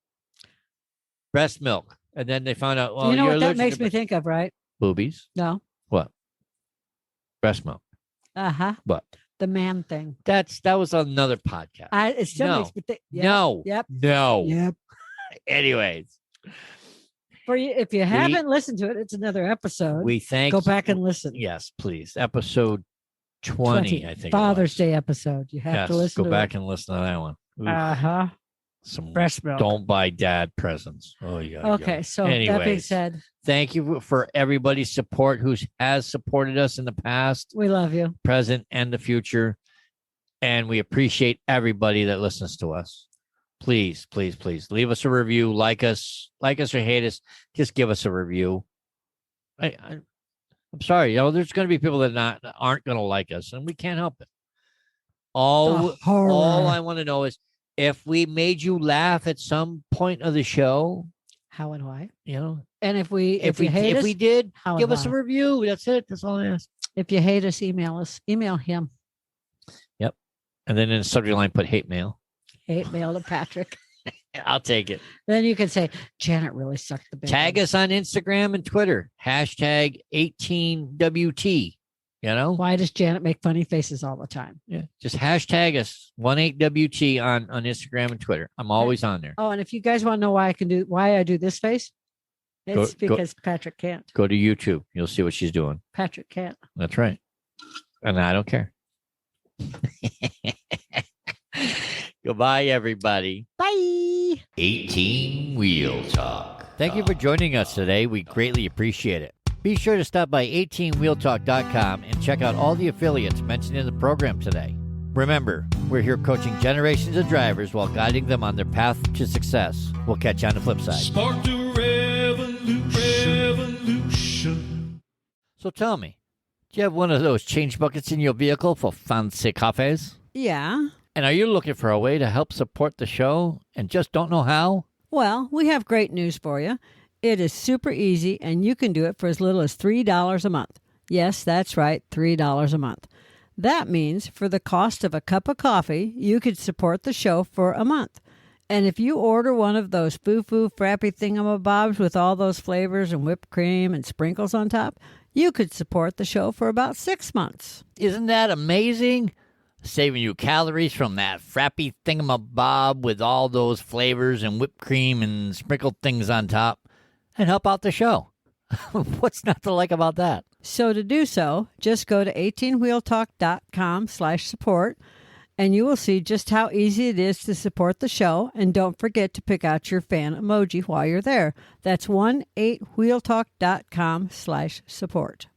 Breast milk. And then they found out, well, you know what that makes me think of, right? Boobies. No. What? Breast milk. Uh-huh. What? The man thing. That was another podcast. It still makes me think. Yep. No. Yep. No. Yep. Anyways. For you, if you haven't listened to it, it's another episode. Go back and listen. Yes, please. Episode 20, I think. Father's Day episode. You have to listen. Go back and listen to that one. Uh-huh. Some breast milk. Don't buy dad presents. Oh, yeah. Okay, so that being said, thank you for everybody's support who has supported us in the past. We love you. Present and the future. And we appreciate everybody that listens to us. Please, please, please leave us a review. Like us or hate us. Just give us a review. I'm sorry. There's going to be people that aren't going to like us, and we can't help it. All I want to know is if we made you laugh at some point of the show, how and why. And if we hate us, we did, how give us a review. That's it. That's all I ask. If you hate us, email us. Email him. Yep. And then in the subject line, put hate mail. Hate mail to Patrick. I'll take it. Then you can say, Janet really sucked the big Tag us on Instagram and Twitter. Hashtag 18WT. Why does Janet make funny faces all the time? Yeah. Just hashtag us 18WT on Instagram and Twitter. I'm always on there. Oh, and if you guys want to know why I do this face, it's because Patrick can't. Go to YouTube. You'll see what she's doing. Patrick can't. That's right. And I don't care. Goodbye, everybody. Bye. 18 Wheel Talk. Thank you for joining us today. We greatly appreciate it. Be sure to stop by 18wheeltalk.com and check out all the affiliates mentioned in the program today. Remember, we're here coaching generations of drivers while guiding them on their path to success. We'll catch you on the flip side. Spark the revolution. So tell me, do you have one of those change buckets in your vehicle for fancy cafes? Yeah. And are you looking for a way to help support the show and just don't know how? Well, we have great news for you. It is super easy, and you can do it for as little as $3 a month. Yes, that's right, $3 a month. That means for the cost of a cup of coffee, you could support the show for a month. And if you order one of those foo-foo frappy thingamabobs with all those flavors and whipped cream and sprinkles on top, you could support the show for about 6 months. Isn't that amazing? Saving you calories from that frappy thingamabob with all those flavors and whipped cream and sprinkled things on top, and help out the show. What's not to like about that? So to do so, just go to 18wheeltalk.com/support and you will see just how easy it is to support the show. And don't forget to pick out your fan emoji while you're there. That's 1-8wheeltalk.com/support.